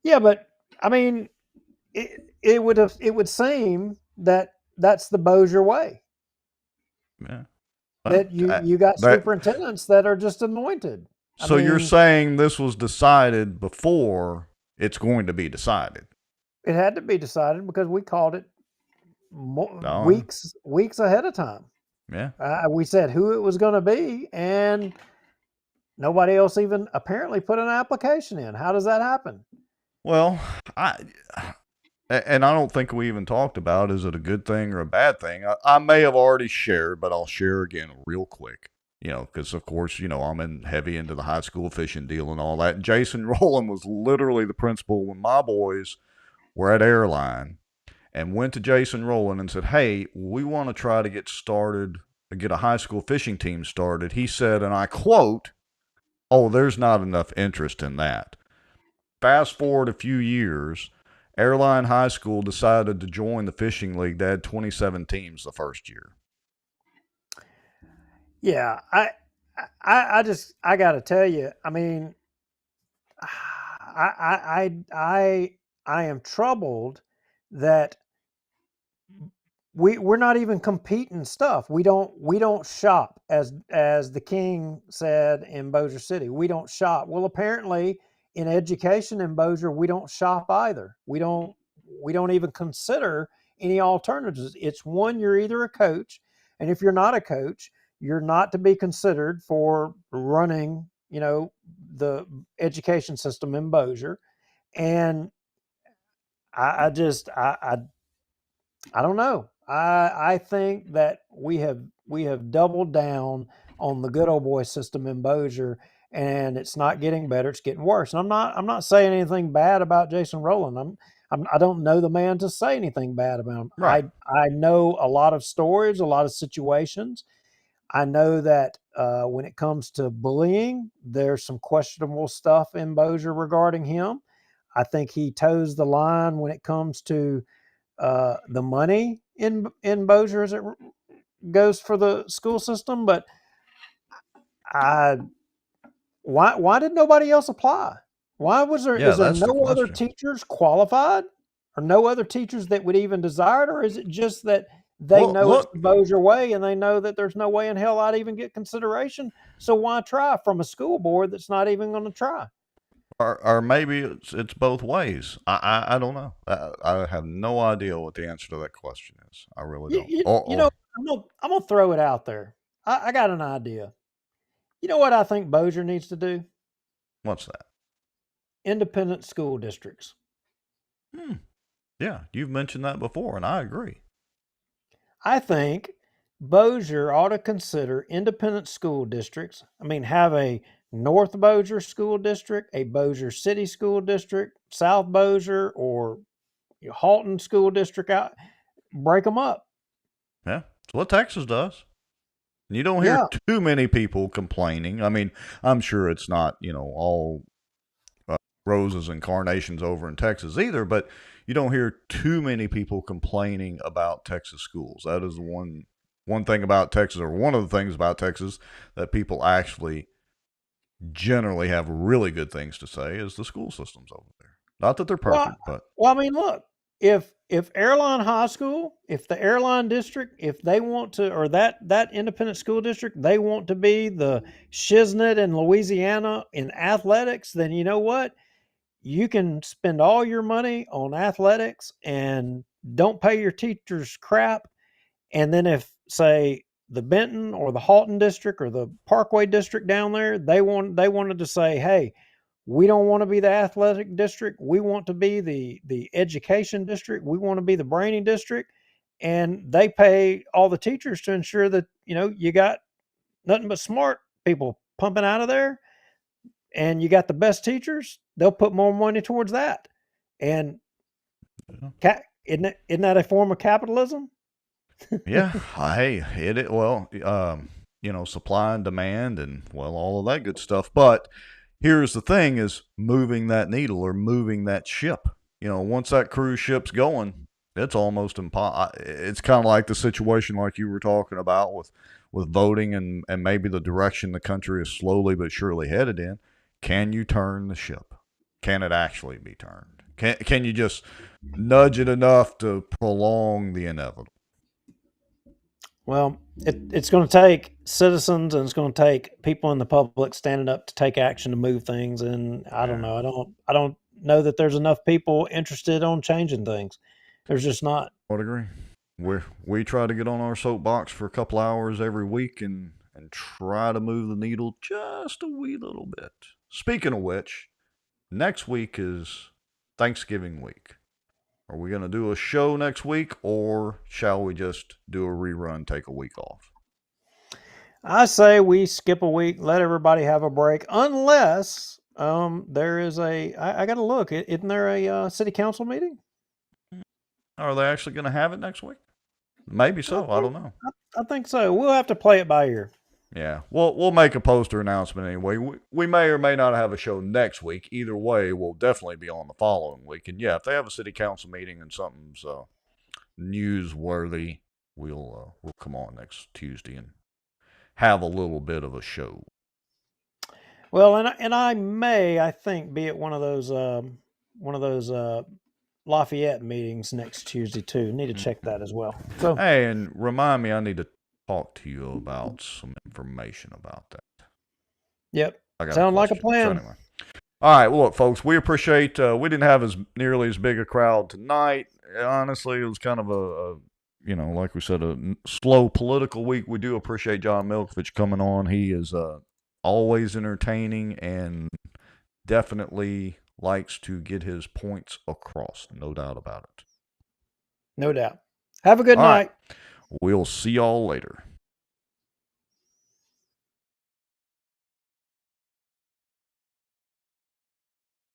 Yeah, but I mean, it would seem that that's the Bossier way. Yeah. That you got superintendents that are just anointed. So you're saying this was decided before it's going to be decided? It had to be decided because we called it weeks ahead of time. Yeah. We said who it was going to be, and nobody else even apparently put an application in. How does that happen? Well, I don't think we even talked about, is it a good thing or a bad thing? I may have already shared, but I'll share again real quick. Because of course, I'm heavy into the high school fishing deal and all that. And Jason Rowland was literally the principal when my boys were at Airline, and went to Jason Rowland and said, "Hey, we want to try to get a high school fishing team started." He said, and I quote, "Oh, there's not enough interest in that." Fast forward a few years, Airline High School decided to join the fishing league. They had 27 teams the first year. Yeah, I got to tell you, I mean, I am troubled that we're not even competing stuff. We don't shop, as the king said in Bossier City. We don't shop. Well, apparently in education in Bossier, we don't shop either. We don't even consider any alternatives. It's one, you're either a coach, and if you're not a coach, you're not to be considered for running, the education system in Bossier. And I don't know. I think that we have doubled down on the good old boy system in Bossier, and it's not getting better; it's getting worse. And I'm not saying anything bad about Jason Rowland. I don't know the man to say anything bad about him. Right. I know a lot of stories, a lot of situations. I know that when it comes to bullying, there's some questionable stuff in Bossier regarding him. I think he toes the line when it comes to the money in Bossier as it goes for the school system. But why did nobody else apply? Why was there? Yeah, is there that's the no other question. teachers qualified, or no other teachers that would even desire it, or is it just that they know it's the Bossier way and they know that there's no way in hell I'd even get consideration? So why try from a school board that's not even going to try? Or maybe it's both ways. I don't know. I have no idea what the answer to that question is. I really don't. I'm gonna throw it out there. I got an idea. You know what I think Bossier needs to do? What's that? Independent school districts. Yeah, you've mentioned that before, and I agree. I think Bossier ought to consider independent school districts. I mean, have a North Bossier school district, a Bossier City school district, South Bossier, or Halton school district. Out, break them up. Yeah, it's what Texas does. You don't hear too many people complaining. I mean, I'm sure it's not, all roses and carnations over in Texas either, but you don't hear too many people complaining about Texas schools. That is one thing about Texas, or one of the things about Texas that people actually generally have really good things to say is the school systems over there. Not that they're perfect, but Well, I mean, look, if Airline High School, if the airline district, if they want to, or that independent school district, they want to be the Shiznit in Louisiana in athletics, then you know what? You can spend all your money on athletics and don't pay your teachers crap. And then if, say, the Benton or the Halton district or the Parkway district down there, they wanted to say, hey, we don't want to be the athletic district. We want to be the education district. We want to be the brainy district. And they pay all the teachers to ensure that, you got nothing but smart people pumping out of there, and you got the best teachers. They'll put more money towards that. And isn't that a form of capitalism? yeah, hey, supply and demand and all of that good stuff. But here's the thing: is moving that needle or moving that ship. Once that cruise ship's going, it's almost impossible. It's kind of like the situation like you were talking about with voting and maybe the direction the country is slowly but surely headed in. Can you turn the ship? Can it actually be turned? Can you just nudge it enough to prolong the inevitable? Well, it's going to take citizens, and it's going to take people in the public standing up to take action to move things. And I don't know. I don't know that there's enough people interested on changing things. There's just not. I would agree. We try to get on our soapbox for a couple hours every week and try to move the needle just a wee little bit. Speaking of which, next week is Thanksgiving week. Are we going to do a show next week, or shall we just do a rerun, take a week off? I say we skip a week, let everybody have a break, unless there is I got to look. Isn't there a city council meeting? Are they actually going to have it next week? Maybe so. I don't know. I think so. We'll have to play it by ear. Yeah, we'll make a poster announcement anyway. We may or may not have a show next week. Either way, we'll definitely be on the following week. And yeah, if they have a city council meeting and something's newsworthy, we'll come on next Tuesday and have a little bit of a show. Well, and I think be at one of those Lafayette meetings next Tuesday too. Need to check that as well. So hey, and remind me, I need to talk to you about some information about that. Yep. Sound like a plan. So anyway. All right. Well, look, folks, we appreciate, we didn't have nearly as big a crowd tonight. Honestly, it was kind of a like we said, a slow political week. We do appreciate John Milkovich coming on. He is always entertaining and definitely likes to get his points across. No doubt about it. No doubt. Have a good night. Right. We'll see y'all later.